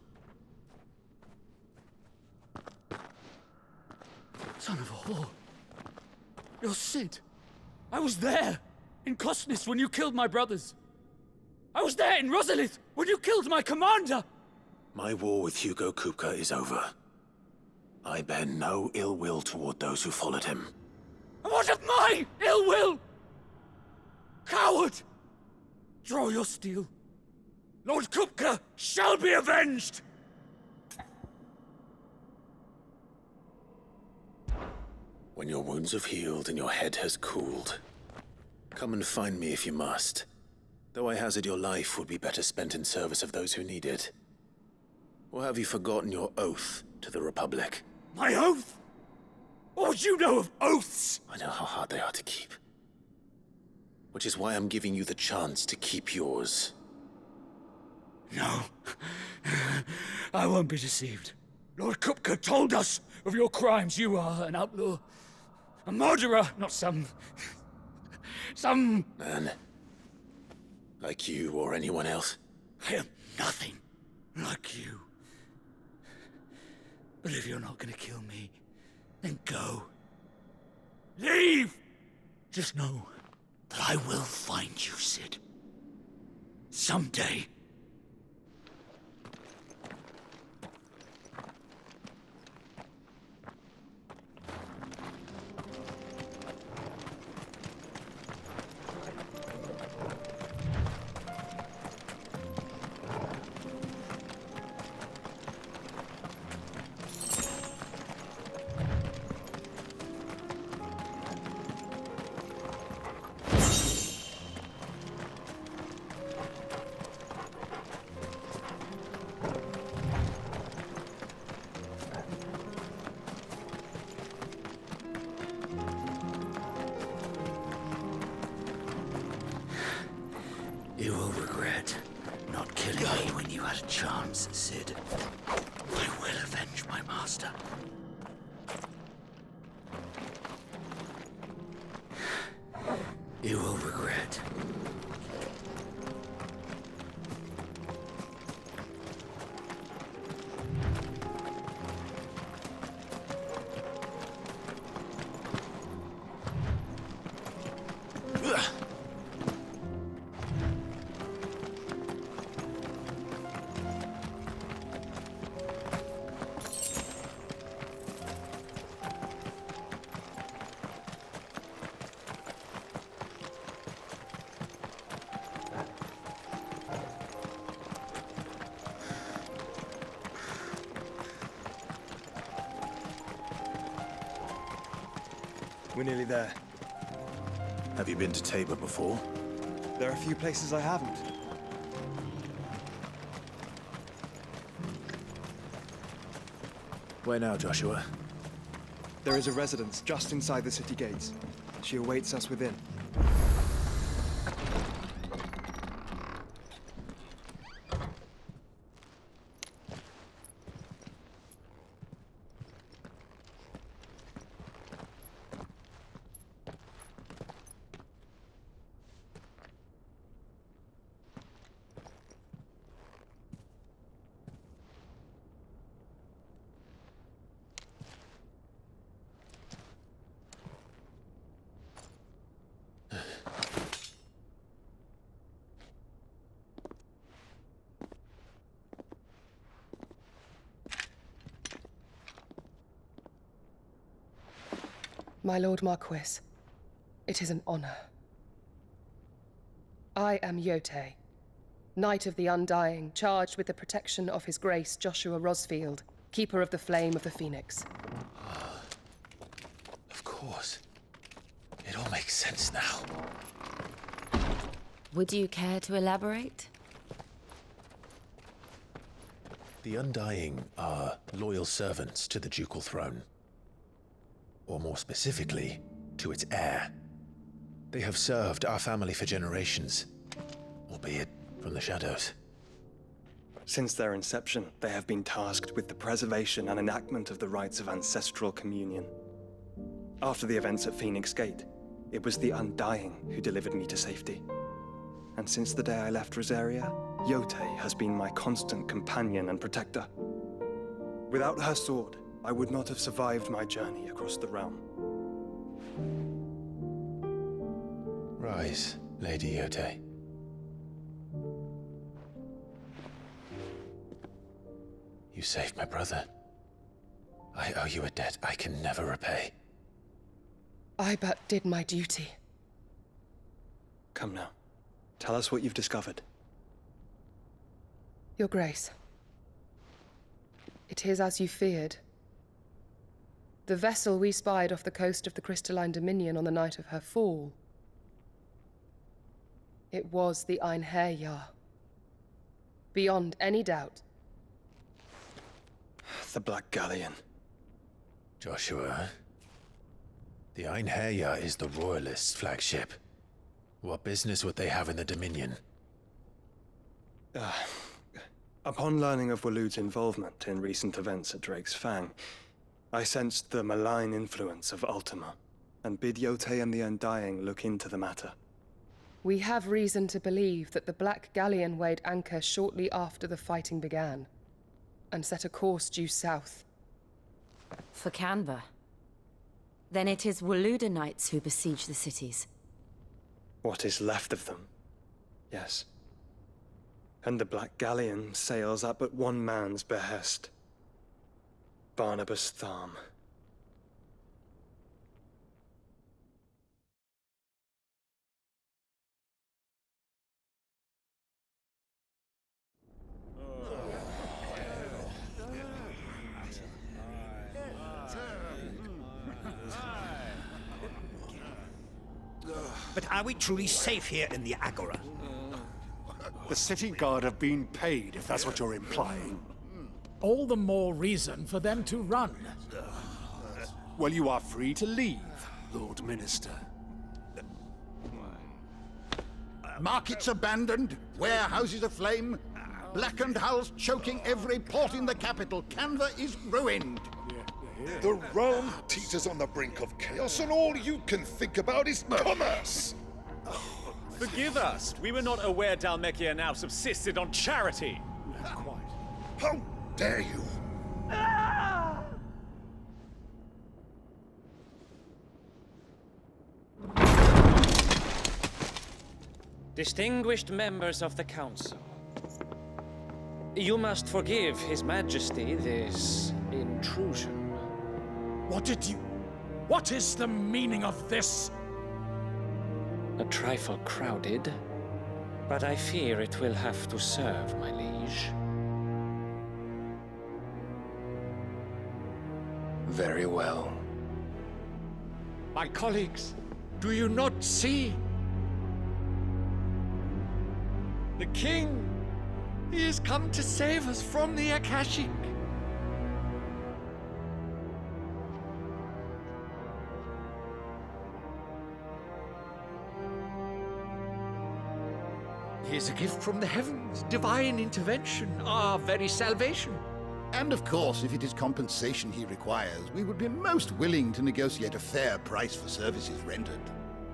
Son of a whore. You're Sid. I was there in Kosnis when you killed my brothers. I was there in Rosalith when you killed my commander. My war with Hugo Kupka is over. I bear no ill will toward those who followed him. And what of my ill will? Coward! Draw your steel. Lord Kupka shall be avenged! When your wounds have healed and your head has cooled, come and find me if you must. Though I hazard your life would be better spent in service of those who need it. Or have you forgotten your oath to the Republic? My oath? What would you know of oaths? I know how hard they are to keep. Which is why I'm giving you the chance to keep yours. No. I won't be deceived. Lord Kupka told us of your crimes. You are an outlaw. A murderer, not some... Man. Like you or anyone else. I am nothing like you. But if you're not gonna kill me, then go. Leave! Just know that I will find you, Sid. Someday. You will regret not killing me when you had a chance, Sid. I will avenge my master. You will regret. We're nearly there. Have you been to Tabor before? There are a few places I haven't. Where now, Joshua? There is a residence just inside the city gates. She awaits us within. My Lord Marquis, it is an honor. I am Yotei, Knight of the Undying, charged with the protection of His Grace Joshua Rosfield, Keeper of the Flame of the Phoenix. Of course. It all makes sense now. Would you care to elaborate? The Undying are loyal servants to the ducal throne. Or more specifically, to its heir. They have served our family for generations, albeit from the shadows. Since their inception, they have been tasked with the preservation and enactment of the rites of ancestral communion. After the events at Phoenix Gate, it was the Undying who delivered me to safety. And since the day I left Rosaria, Yotei has been my constant companion and protector. Without her sword, I would not have survived my journey across the realm. Rise, Lady Yotei. You saved my brother. I owe you a debt I can never repay. I but did my duty. Come now. Tell us what you've discovered. Your Grace. It is as you feared. The vessel we spied off the coast of the Crystalline Dominion on the night of her fall. It was the Einherjar. Beyond any doubt. The Black Galleon. Joshua, the Einherjar is the Royalists' flagship. What business would they have in the Dominion? Upon learning of Waloed's involvement in recent events at Drake's Fang, I sensed the malign influence of Ultima, and bid Yotei and the Undying look into the matter. We have reason to believe that the Black Galleon weighed anchor shortly after the fighting began, and set a course due south. For Canva. Then it is Waloed Knights who besiege the cities. What is left of them, yes. And the Black Galleon sails at but one man's behest. Barnabas Tharm. But are we truly safe here in the Agora? The city guard have been paid, if that's what you're implying. All the more reason for them to run. Well, you are free to leave, Lord Minister. Markets abandoned, warehouses aflame, blackened hulls choking every port in the capital. Canva is ruined. The realm teeters on the brink of chaos, and all you can think about is commerce! Forgive us. We were not aware Dhalmekia now subsisted on charity. How dare you! Distinguished members of the Council, you must forgive His Majesty this intrusion. What is the meaning of this? A trifle crowded, but I fear it will have to serve, my liege. Very well. My colleagues, do you not see? The king, he has come to save us from the Akashic. He is a gift from the heavens, divine intervention, our very salvation. And of course, if it is compensation he requires, we would be most willing to negotiate a fair price for services rendered.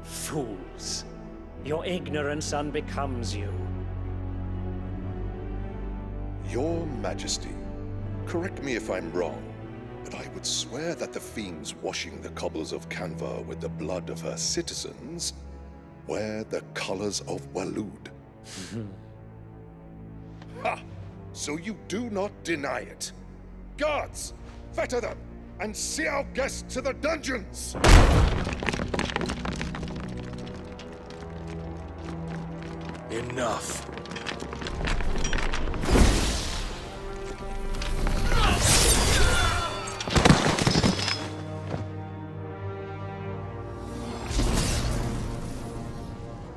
Fools. Your ignorance unbecomes you. Your Majesty, correct me if I'm wrong, but I would swear that the fiends washing the cobbles of Canva with the blood of her citizens wear the colors of Waloed. Ha! So you do not deny it. Guards, fetter them, and see our guests to the dungeons! Enough.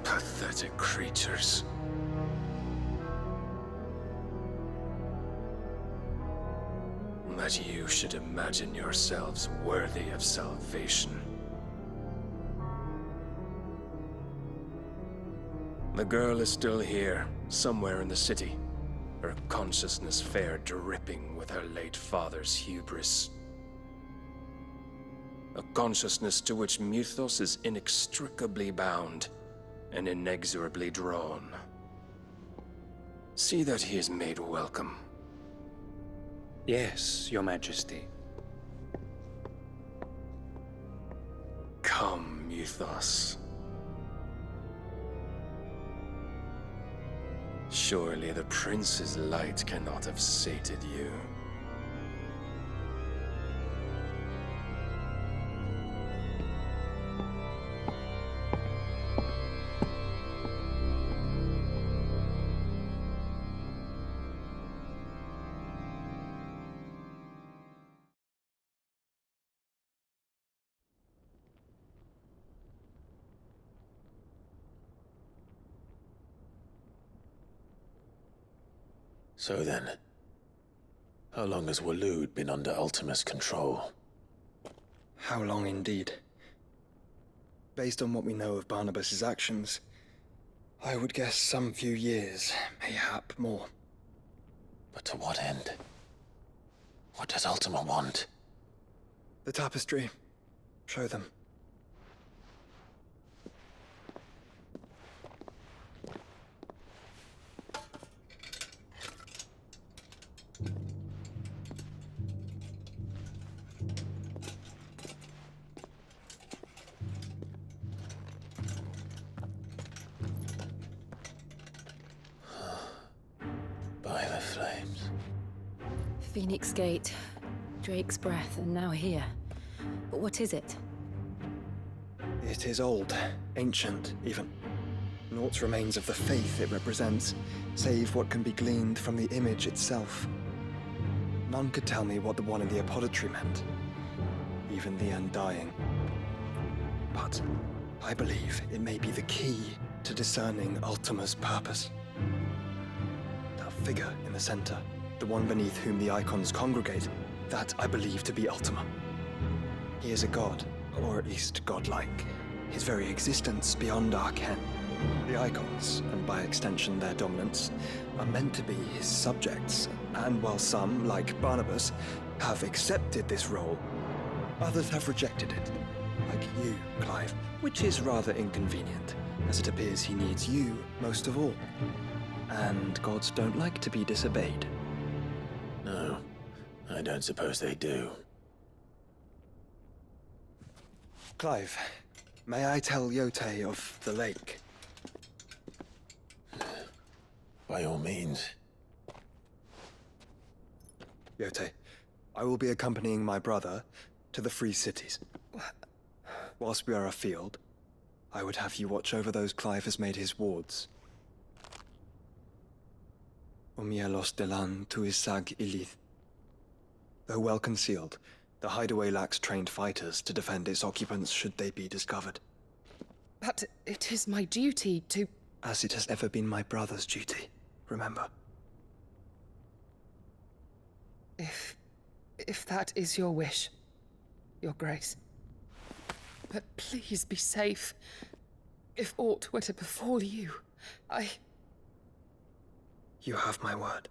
Pathetic creatures. That you should imagine yourselves worthy of salvation. The girl is still here, somewhere in the city, her consciousness fair dripping with her late father's hubris. A consciousness to which Mythos is inextricably bound and inexorably drawn. See that he is made welcome. Yes, Your Majesty. Come, Mythos. Surely the prince's light cannot have sated you. So then, how long has Waloed been under Ultima's control? How long indeed? Based on what we know of Barnabas's actions, I would guess some few years, mayhap more. But to what end? What does Ultima want? The tapestry. Show them. By the flames. Phoenix Gate, Drake's Breath, and now here. But what is it? It is old, ancient, even. Naught remains of the faith it represents, save what can be gleaned from the image itself. None could tell me what the one in the apothecary meant, even the Undying. But I believe it may be the key to discerning Ultima's purpose. That figure in the center, the one beneath whom the icons congregate, that I believe to be Ultima. He is a god, or at least godlike, his very existence beyond our ken. The icons, and by extension their dominants, are meant to be his subjects, and while some, like Barnabas, have accepted this role, others have rejected it, like you, Clive, which is rather inconvenient, as it appears he needs you most of all. And gods don't like to be disobeyed. No, I don't suppose they do. Clive, may I tell Yotei of the lake? By all means. Yotei, I will be accompanying my brother to the Free Cities. Whilst we are afield, I would have you watch over those Clive has made his wards. Omielos delan tu isag ilith. Though well concealed, The hideaway lacks trained fighters to defend its occupants should they be discovered. But it is my duty to... As it has ever been my brother's duty, remember. If that is your wish, Your Grace. But please be safe. If aught were to befall you, You have my word.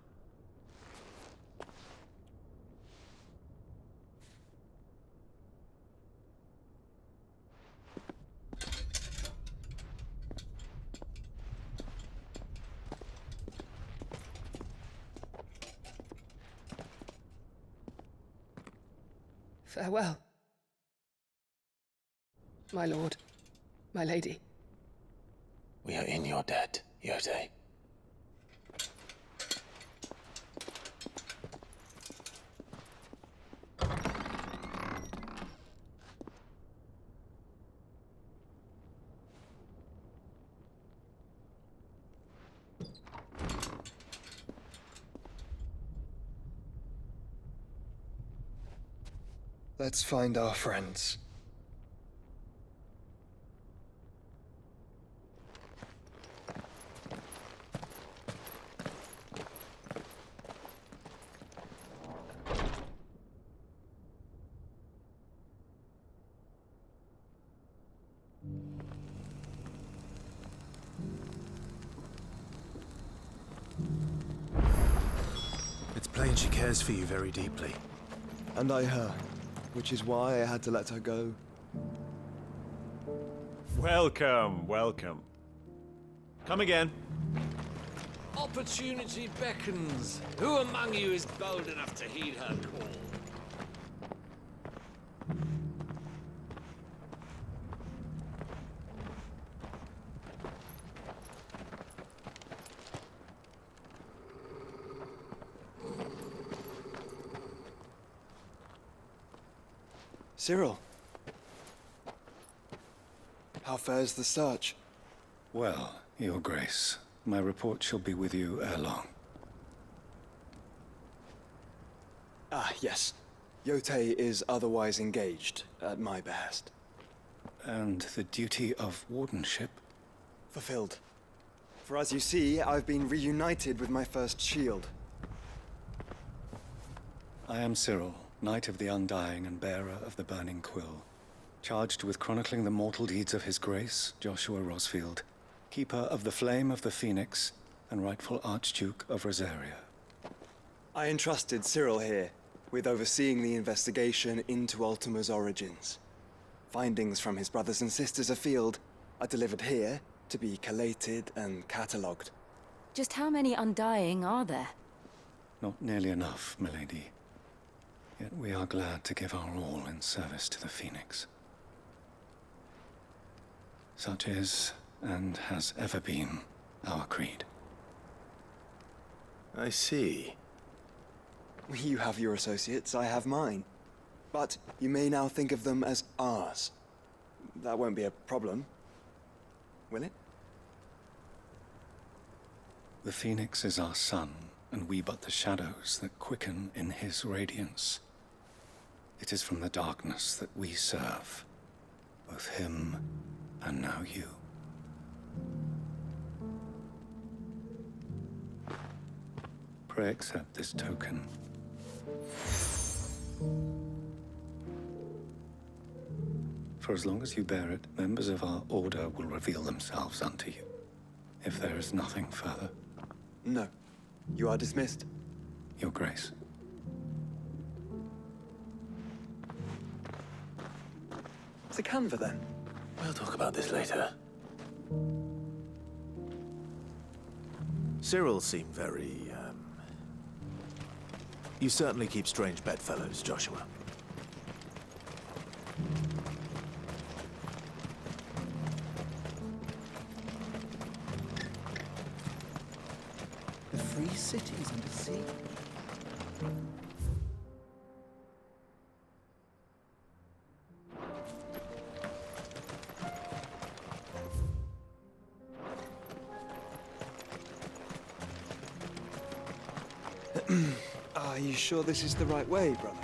Farewell. My lord, my lady. We are in your debt, Yotei. Let's find our friends. It's plain she cares for you very deeply. And I her, which is why I had to let her go. Welcome, welcome. Come again. Opportunity beckons. Who among you is bold enough to heed her call? Cyril. How fares the search? Well, Your Grace, my report shall be with you ere long. Ah, yes. Yotei is otherwise engaged, at my behest. And the duty of wardenship? Fulfilled. For as you see, I've been reunited with my first shield. I am Cyril, Knight of the Undying and bearer of the Burning Quill, charged with chronicling the mortal deeds of His Grace, Joshua Rosfield, keeper of the Flame of the Phoenix and rightful Archduke of Rosaria. I entrusted Cyril here with overseeing the investigation into Ultima's origins. Findings from his brothers and sisters afield are delivered here to be collated and catalogued. Just how many Undying are there? Not nearly enough, milady. Yet we are glad to give our all in service to the Phoenix. Such is, and has ever been, our creed. I see. You have your associates, I have mine. But you may now think of them as ours. That won't be a problem, will it? The Phoenix is our sun, and we but the shadows that quicken in his radiance. It is from the darkness that we serve, both him and now you. Pray accept this token. For as long as you bear it, members of our order will reveal themselves unto you. If there is nothing further. No. You are dismissed. Your Grace. The Canva, then? We'll talk about this later. Cyril seemed very, You certainly keep strange bedfellows, Joshua. The free cities under sea. Are you sure this is the right way, brother?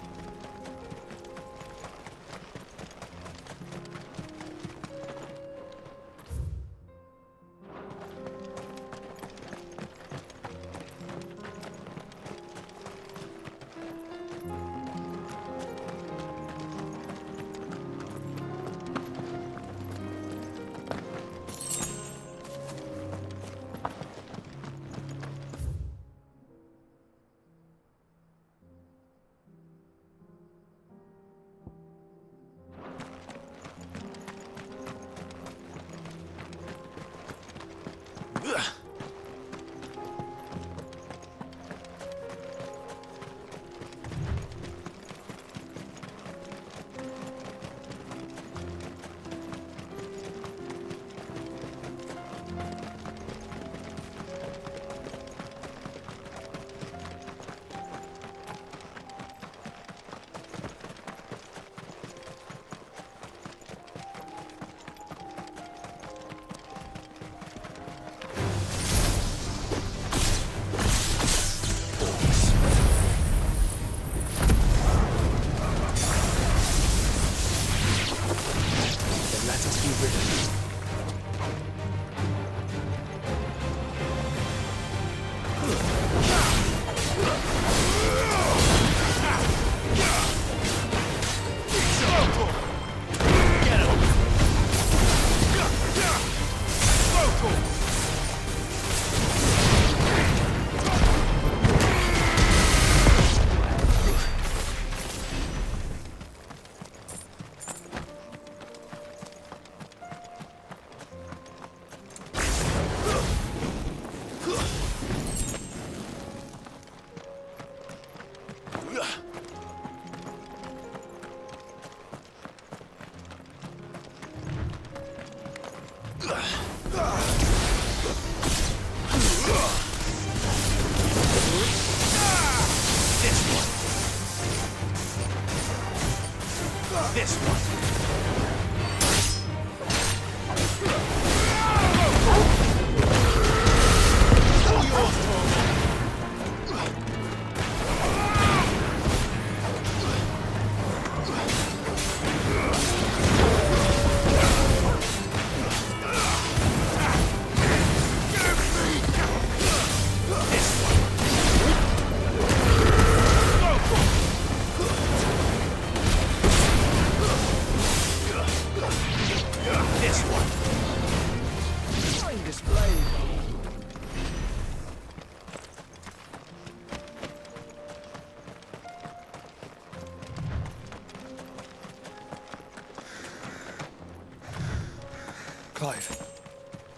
Clive.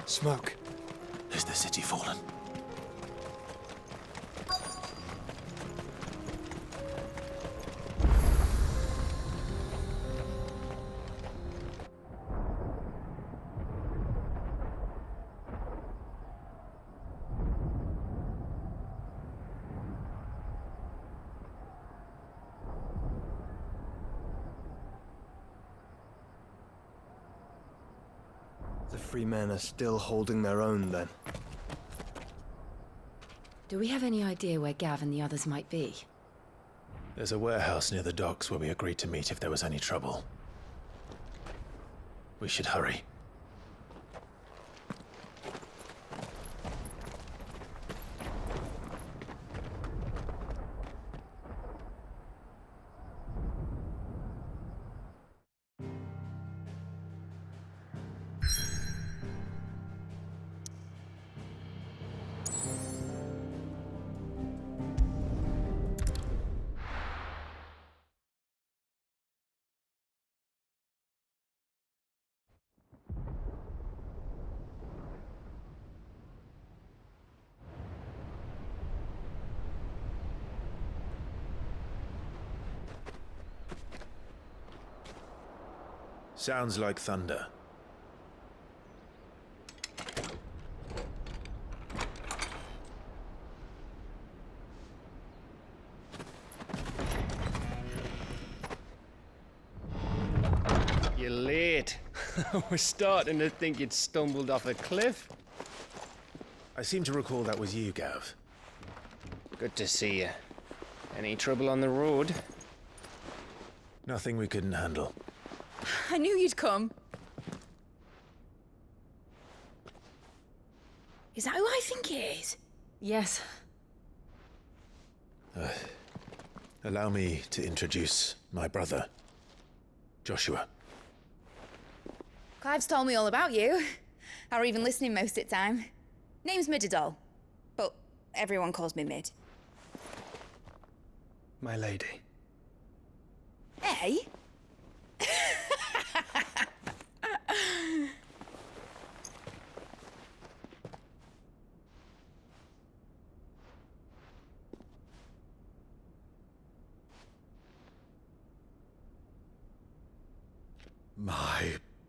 Smoke. Is the city fallen? The free men are still holding their own, then. Do we have any idea where Gav and the others might be? There's a warehouse near the docks where we agreed to meet if there was any trouble. We should hurry. Sounds like thunder. You're late. We're starting to think you'd stumbled off a cliff. I seem to recall that was you, Gav. Good to see you. Any trouble on the road? Nothing we couldn't handle. I knew you'd come. Is that who I think it is? Yes. Allow me to introduce my brother, Joshua. Clive's told me all about you. Or even listening most of the time. Name's Midadol, but everyone calls me Mid. My lady. Eh?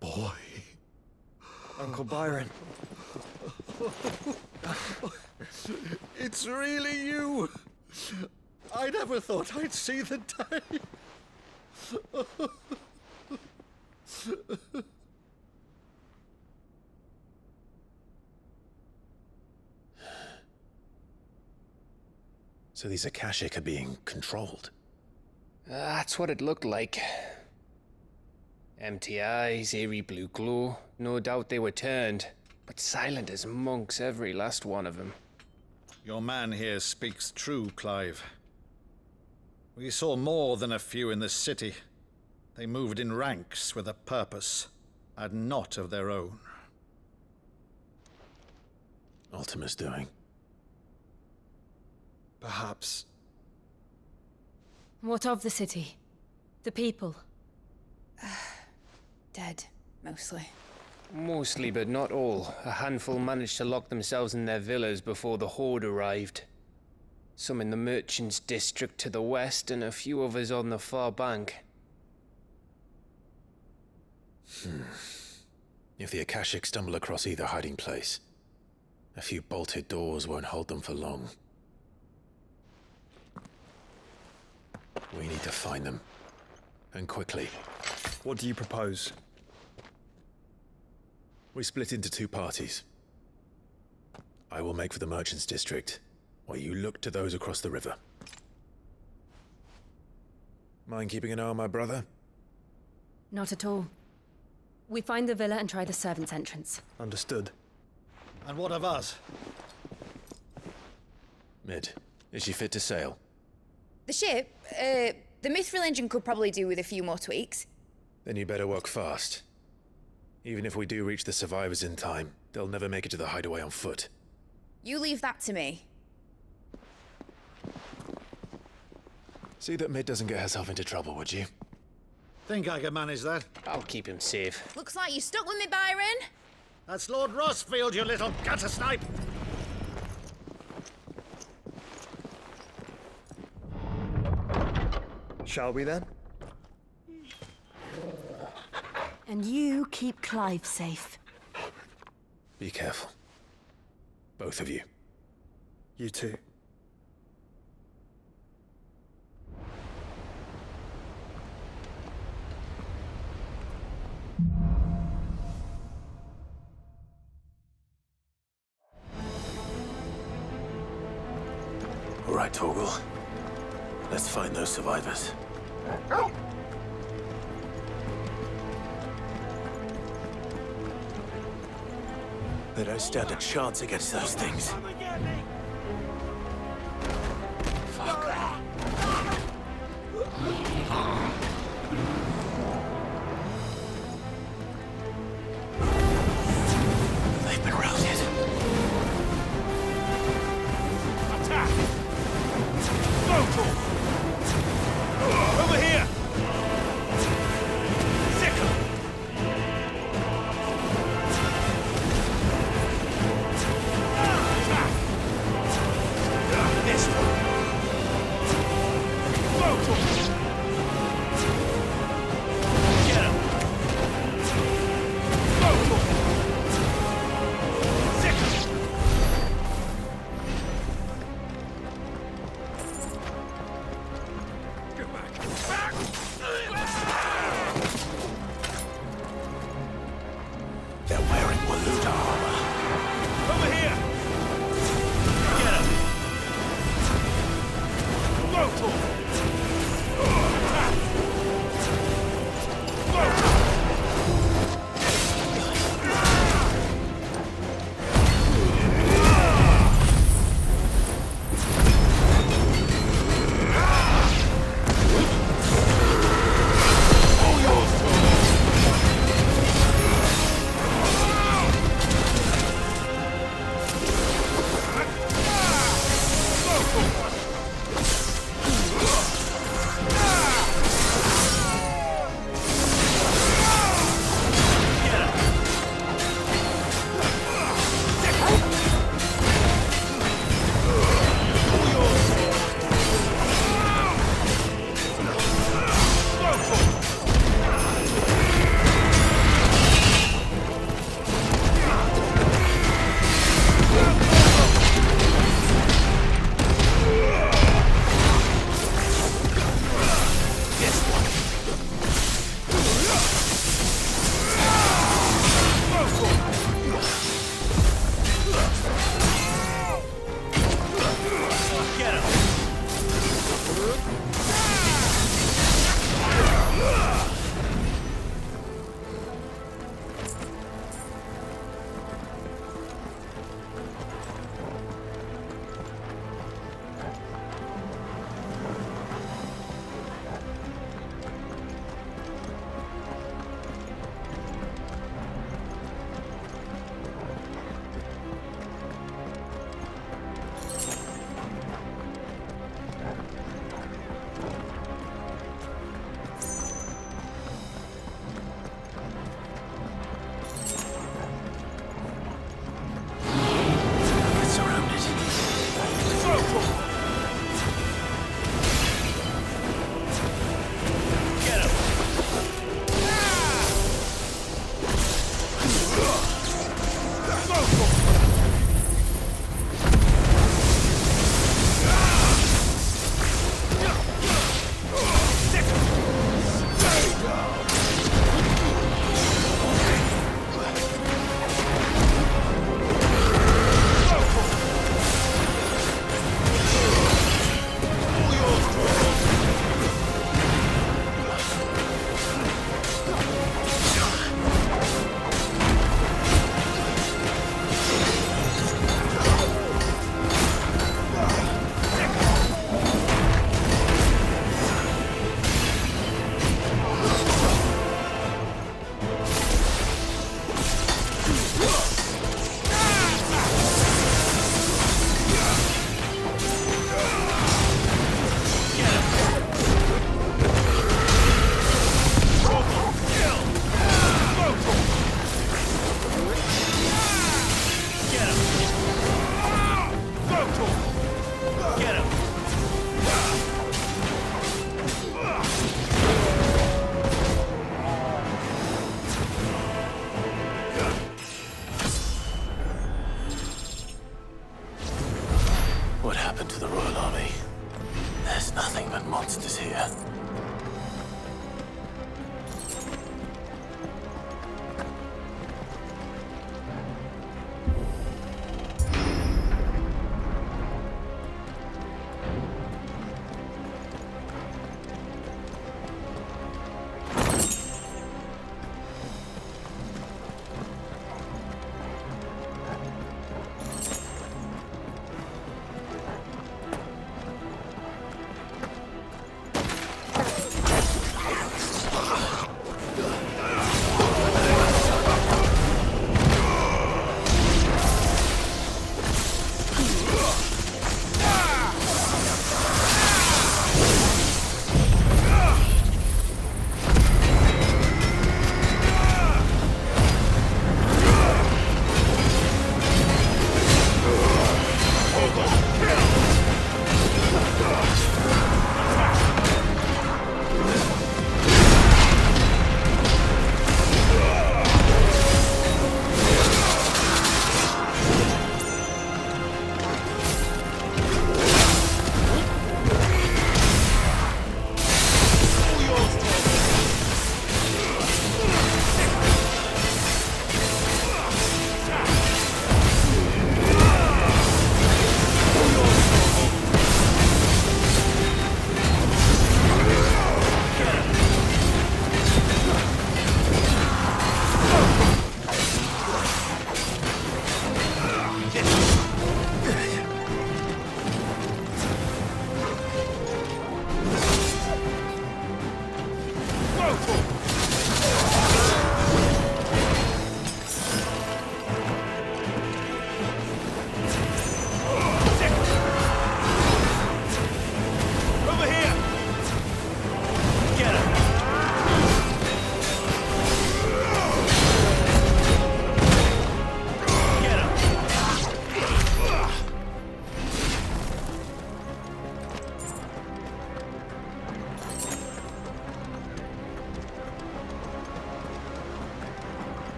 boy. Uncle Byron. It's really you. I never thought I'd see the day. So these Akashic are being controlled? That's what it looked like. Empty eyes, eerie blue glow. No doubt they were turned, but silent as monks, every last one of them. Your man here speaks true, Clive. We saw more than a few in the city. They moved in ranks with a purpose, and not of their own. Ultima's doing. Perhaps. What of the city? The people? Dead, mostly. Mostly, but not all. A handful managed to lock themselves in their villas before the Horde arrived. Some in the Merchants' District to the west, and a few others on the far bank. If the Akashic stumble across either hiding place, a few bolted doors won't hold them for long. We need to find them. And quickly. What do you propose? We split into two parties. I will make for the Merchants' District, while you look to those across the river. Mind keeping an eye on my brother? Not at all. We find the villa and try the servants' entrance. Understood. And what of us? Mid, is she fit to sail? The ship, the Mithril engine could probably do with a few more tweaks. Then you better work fast. Even if we do reach the survivors in time, they'll never make it to the hideaway on foot. You leave that to me. See that Mid doesn't get herself into trouble, would you? Think I can manage that? I'll keep him safe. Looks like you stuck with me, Byron. That's Lord Rossfield, you little gutter snipe! Shall we then? And you keep Clive safe. Be careful. Both of you. You too. All right, Torgal. Let's find those survivors. They don't stand a chance against those things. Fuck. They've been routed. Attack! Go! Over here! Sickle! This one! Go! Get him! Go! Sickle! Get back! Back! They're wearing Waluda armor. Over here! Get him! Go for it! Attack! Go!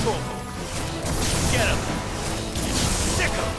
Torgal! Get him! Sick him!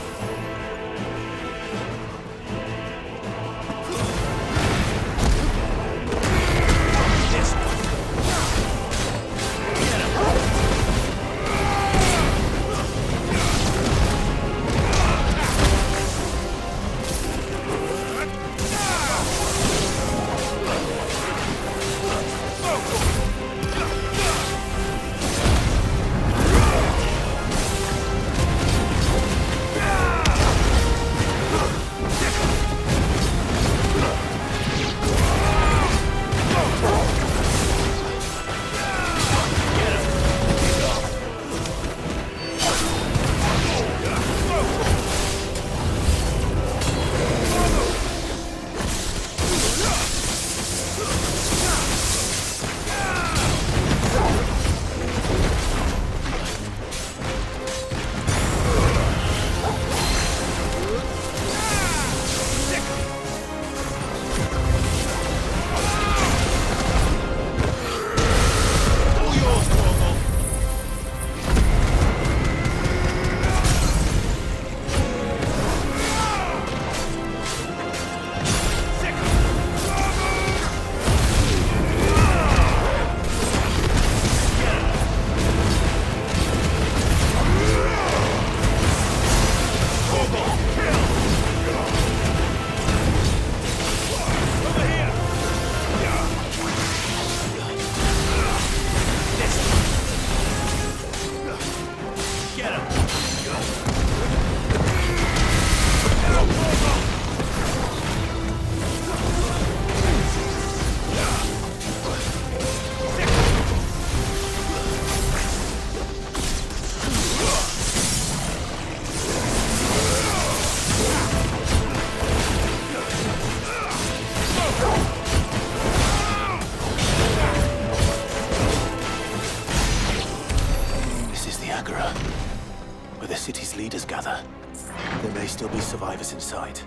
Where the city's leaders gather. There may still be survivors inside.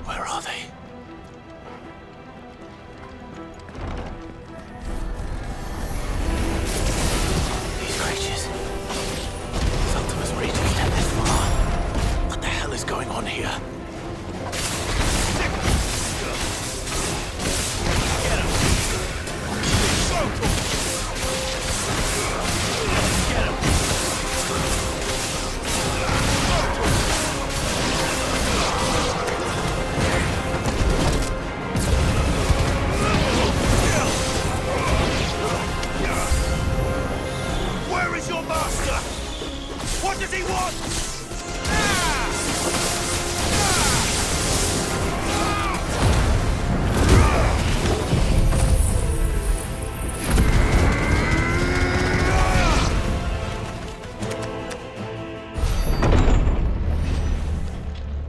Where are they? These creatures. Ultima's reach extend this far. What the hell is going on here? Where is your master? What does he want?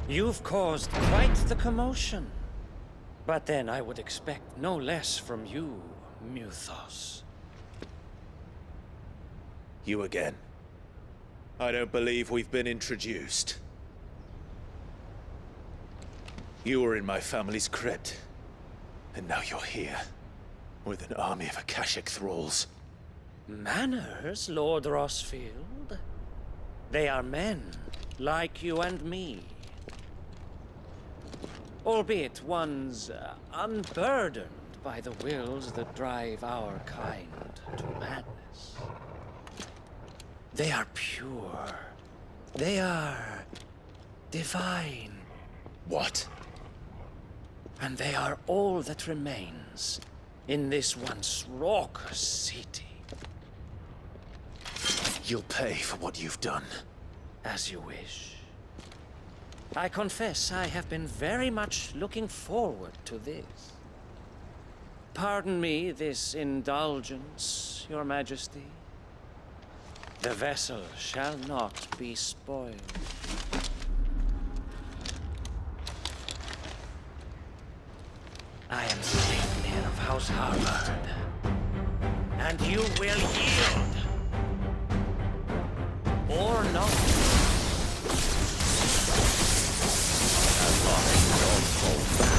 You've caused quite the commotion. But then I would expect no less from you, Muthos. You again. I don't believe we've been introduced. You were in my family's crypt. And now you're here. With an army of Akashic thralls. Manners, Lord Rosfield? They are men, like you and me. Albeit ones unburdened by the wills that drive our kind to madness. They are pure. They are divine. What? And they are all that remains in this once raucous city. You'll pay for what you've done. As you wish. I confess I have been very much looking forward to this. Pardon me this indulgence, Your Majesty. The vessel shall not be spoiled. I am thinking of how House Harvard. And you will yield. Or not. As long as you don't hold back.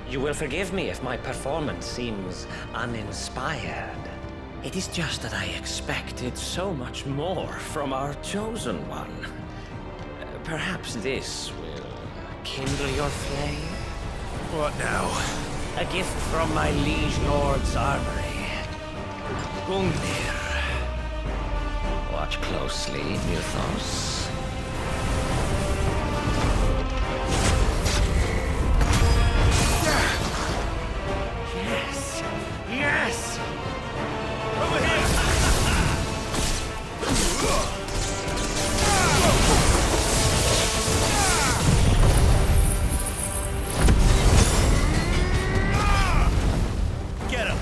You will forgive me if my performance seems uninspired. It is just that I expected so much more from our chosen one. Perhaps this will kindle your flame? What now? A gift from my liege lord's armory. Gungnir. Watch closely, Mythos. Yes! Yes! Over here! Get him!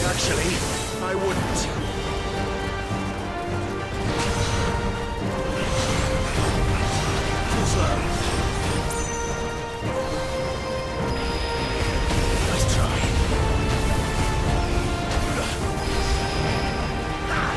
Actually, I wouldn't. Slow. Nice try. Ah!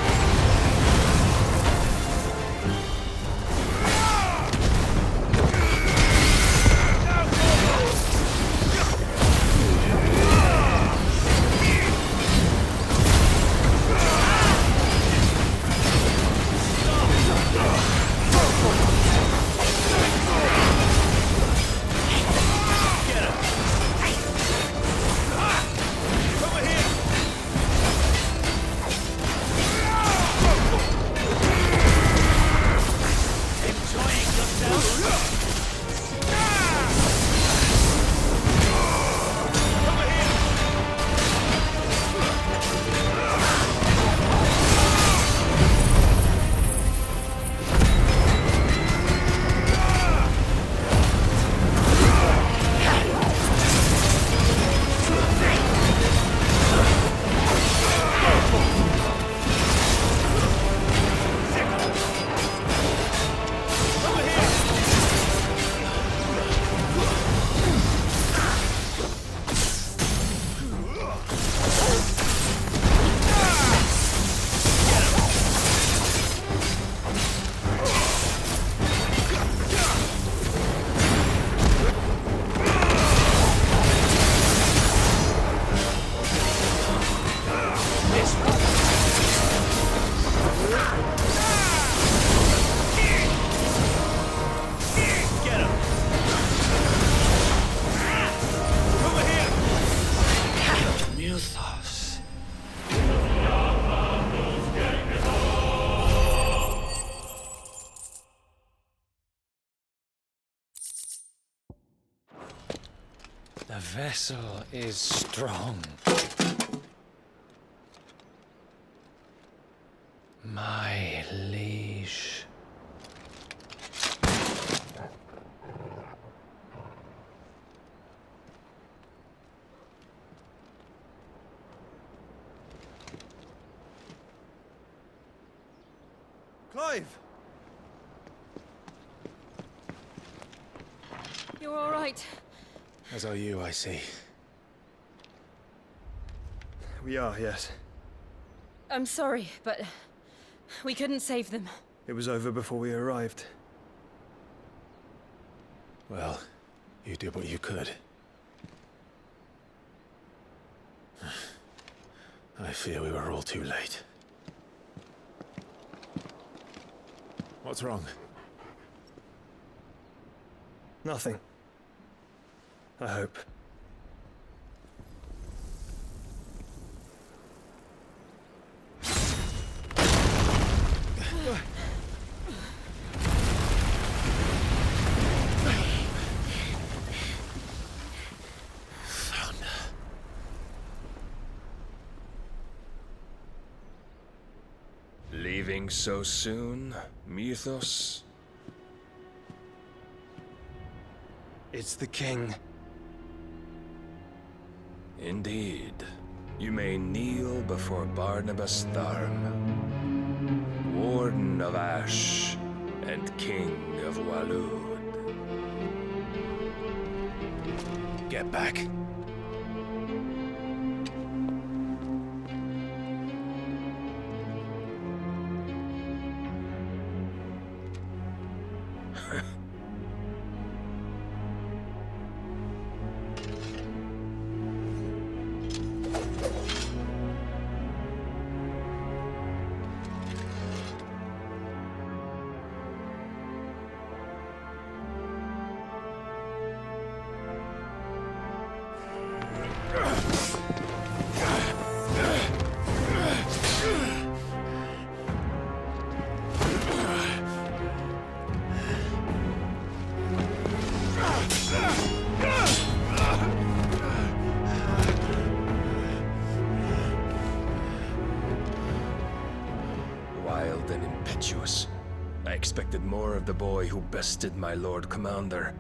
The vessel is strong. My liege. Clive! You're all right. As are you, I see. We are, yes. I'm sorry, but we couldn't save them. It was over before we arrived. Well, you did what you could. I fear we were all too late. What's wrong? Nothing. I hope. Leaving so soon, Mythos? It's the king. Indeed. You may kneel before Barnabas Tharm, Warden of Ash and King of Waloed. Get back. Wild and impetuous. I expected more of the boy who bested my Lord Commander.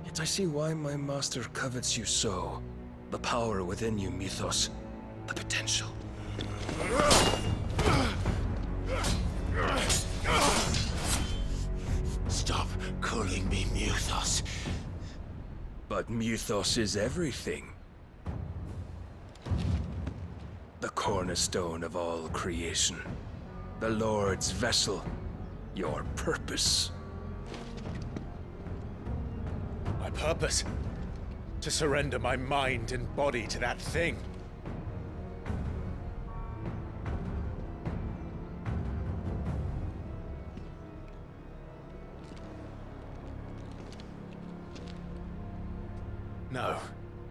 Yet I see why my master covets you so. The power within you, Mythos. The potential. Stop calling me Mythos. But Mythos is everything. The cornerstone of all creation. The Lord's vessel. Your purpose. My purpose? To surrender my mind and body to that thing. No,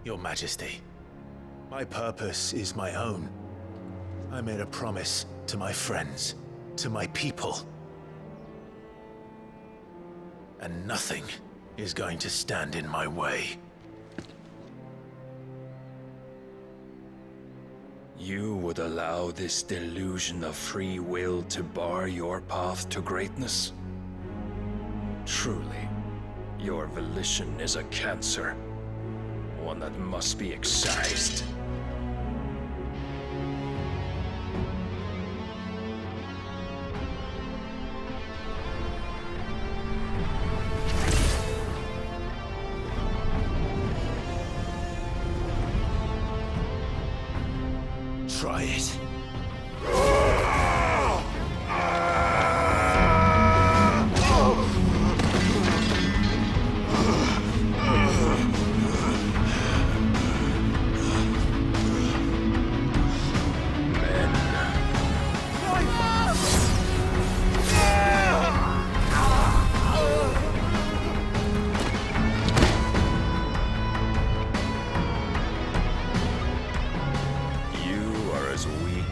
Your Majesty. My purpose is my own. I made a promise to my friends, to my people. And nothing is going to stand in my way. You would allow this delusion of free will to bar your path to greatness? Truly, your volition is a cancer. One that must be excised. Try it.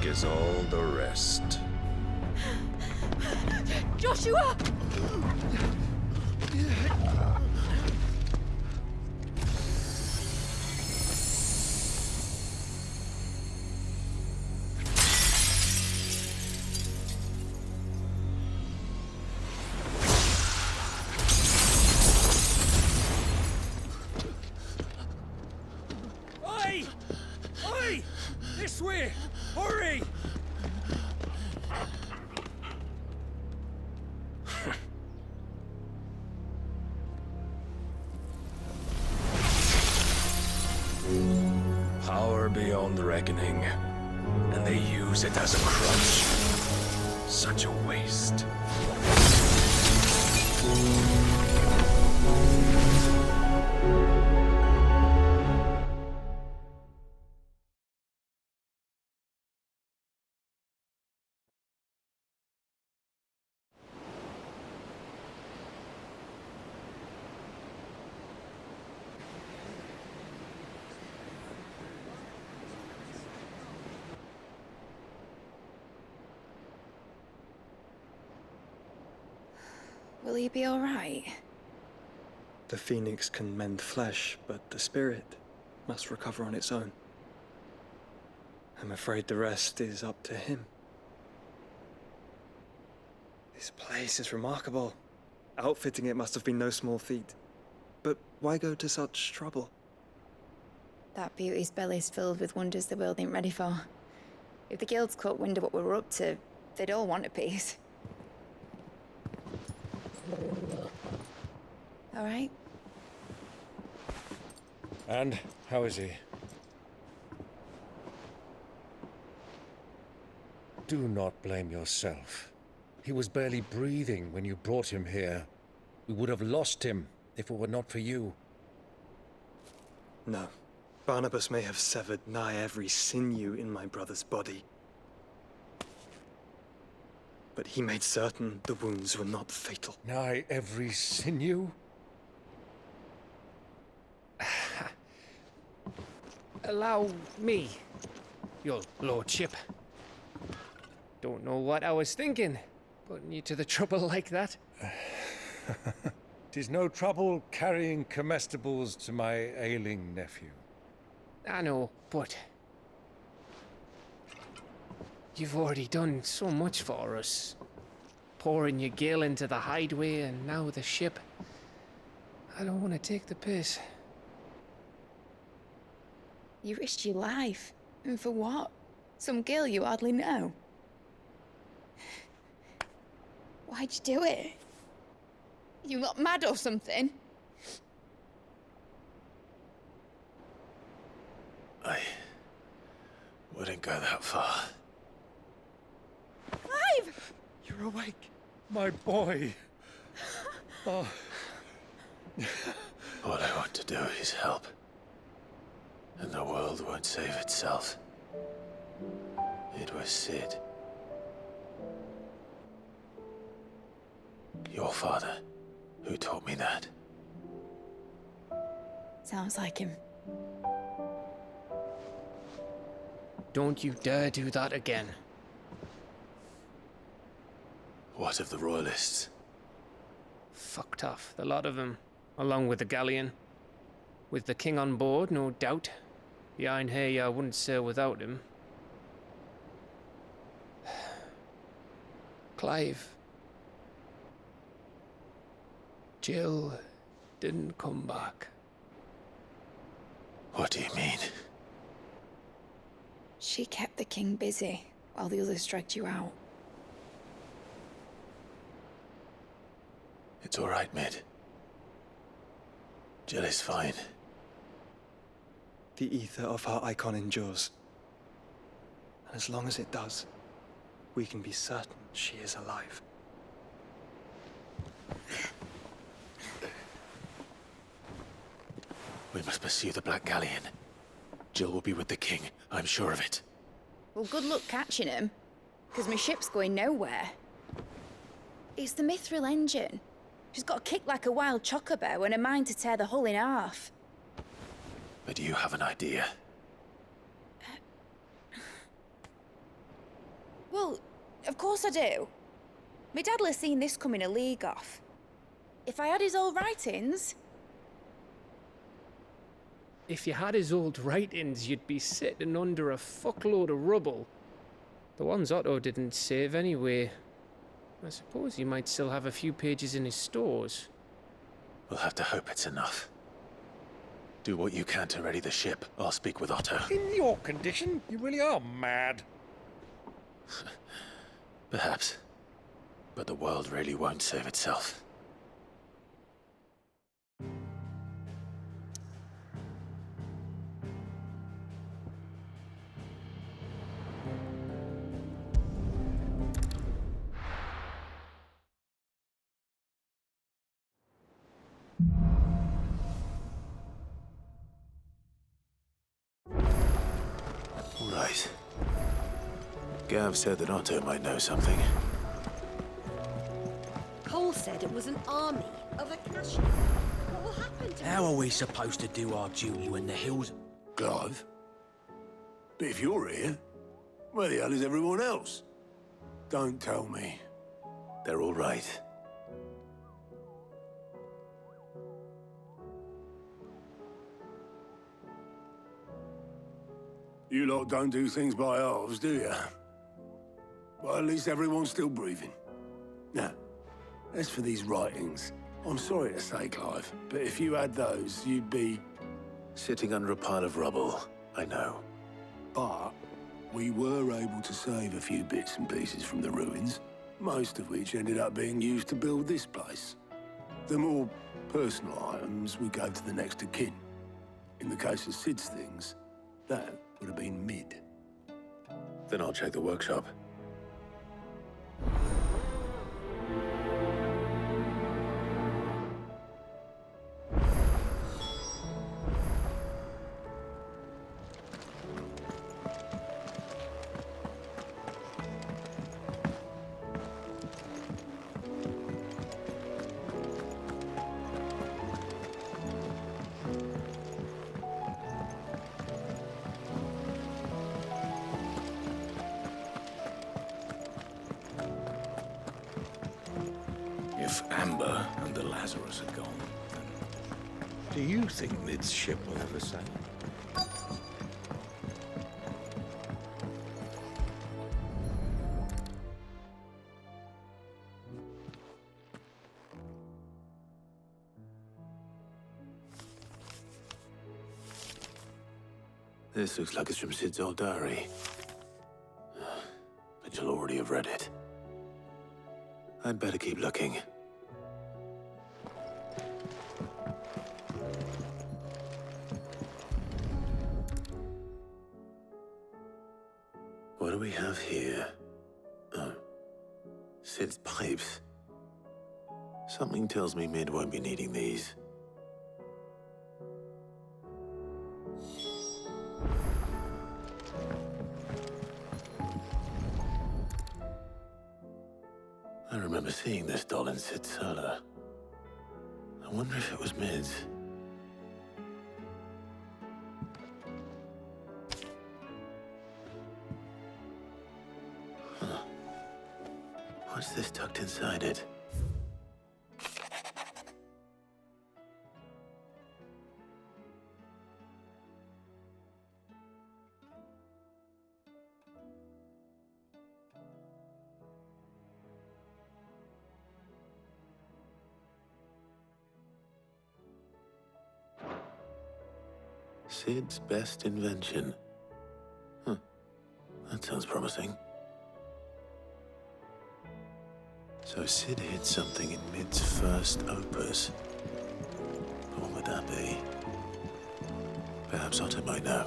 As all the rest. Joshua! This way! Hurry! Power beyond reckoning, and they use it as a crutch. Such a waste. Will he be all right? The phoenix can mend flesh, but the spirit must recover on its own. I'm afraid the rest is up to him. This place is remarkable. Outfitting it must have been no small feat. But why go to such trouble? That beauty's belly's filled with wonders the world ain't ready for. If the guilds caught wind of what we were up to, they'd all want a piece. All right? And how is he? Do not blame yourself. He was barely breathing when you brought him here. We would have lost him if it were not for you. No. Barnabas may have severed nigh every sinew in my brother's body. But he made certain the wounds were not fatal. Nigh every sinew? Allow me, your lordship. Don't know what I was thinking, putting you to the trouble like that. 'Tis no trouble carrying comestibles to my ailing nephew. I know, but you've already done so much for us. Pouring your gale into the hideaway and now the ship. I don't want to take the piss. You risked your life. And for what? Some girl you hardly know. Why'd you do it? You not mad or something? I wouldn't go that far. Clive! You're awake. My boy. Oh. All I want to do is help. And the world won't save itself. It was Sid. Your father, who taught me that. Sounds like him. Don't you dare do that again. What of the Royalists? Fucked off, the lot of them, along with the galleon. With the king on board, no doubt. Behind here, I wouldn't sail without him. Clive. Jill didn't come back. What do you mean? She kept the king busy while the others dragged you out. It's all right, Mid. Jill is fine. The ether of her icon endures. And as long as it does, we can be certain she is alive. We must pursue the Black Galleon. Jill will be with the king, I'm sure of it. Well, good luck catching him, because my ship's going nowhere. It's the Mithril engine. She's got a kick like a wild chocobo and a mind to tear the hull in half. But you have an idea. Well, of course I do. My dad'll have seen this coming a league off. If I had his old writings... If you had his old writings, you'd be sitting under a fuckload of rubble. The ones Otto didn't save anyway. I suppose he might still have a few pages in his stores. We'll have to hope it's enough. Do what you can to ready the ship. I'll speak with Otto. In your condition, you really are mad. Perhaps. But the world really won't save itself. Right. Gav said that Otto might know something. Cole said it was an army of Akashi. What will happen to How are we supposed to do our duty when the hills... Clive? But if you're here, where the hell is everyone else? Don't tell me. They're all right. You lot don't do things by halves, do you? Well, at least everyone's still breathing. Now, as for these writings, I'm sorry to say, Clive, but if you had those, you'd be... Sitting under a pile of rubble, I know. But we were able to save a few bits and pieces from the ruins, most of which ended up being used to build this place. The more personal items we gave to the next of kin. In the case of Sid's things, that would have been mid. Then I'll check the workshop. If Amber and the Lazarus are gone, then do you think Mid's ship will ever sail? This looks like it's from Sid's old diary. But you'll already have read it. I'd better keep looking. What do we have here? Oh. Sid's pipes. Something tells me Mid won't be needing these. I remember seeing this doll in Sid's cellar. I wonder if it was Mid's. Huh. What's this tucked inside it? Sid's best invention. Huh. That sounds promising. So Sid hid something in Mid's first opus. What would that be? Perhaps Otto might know.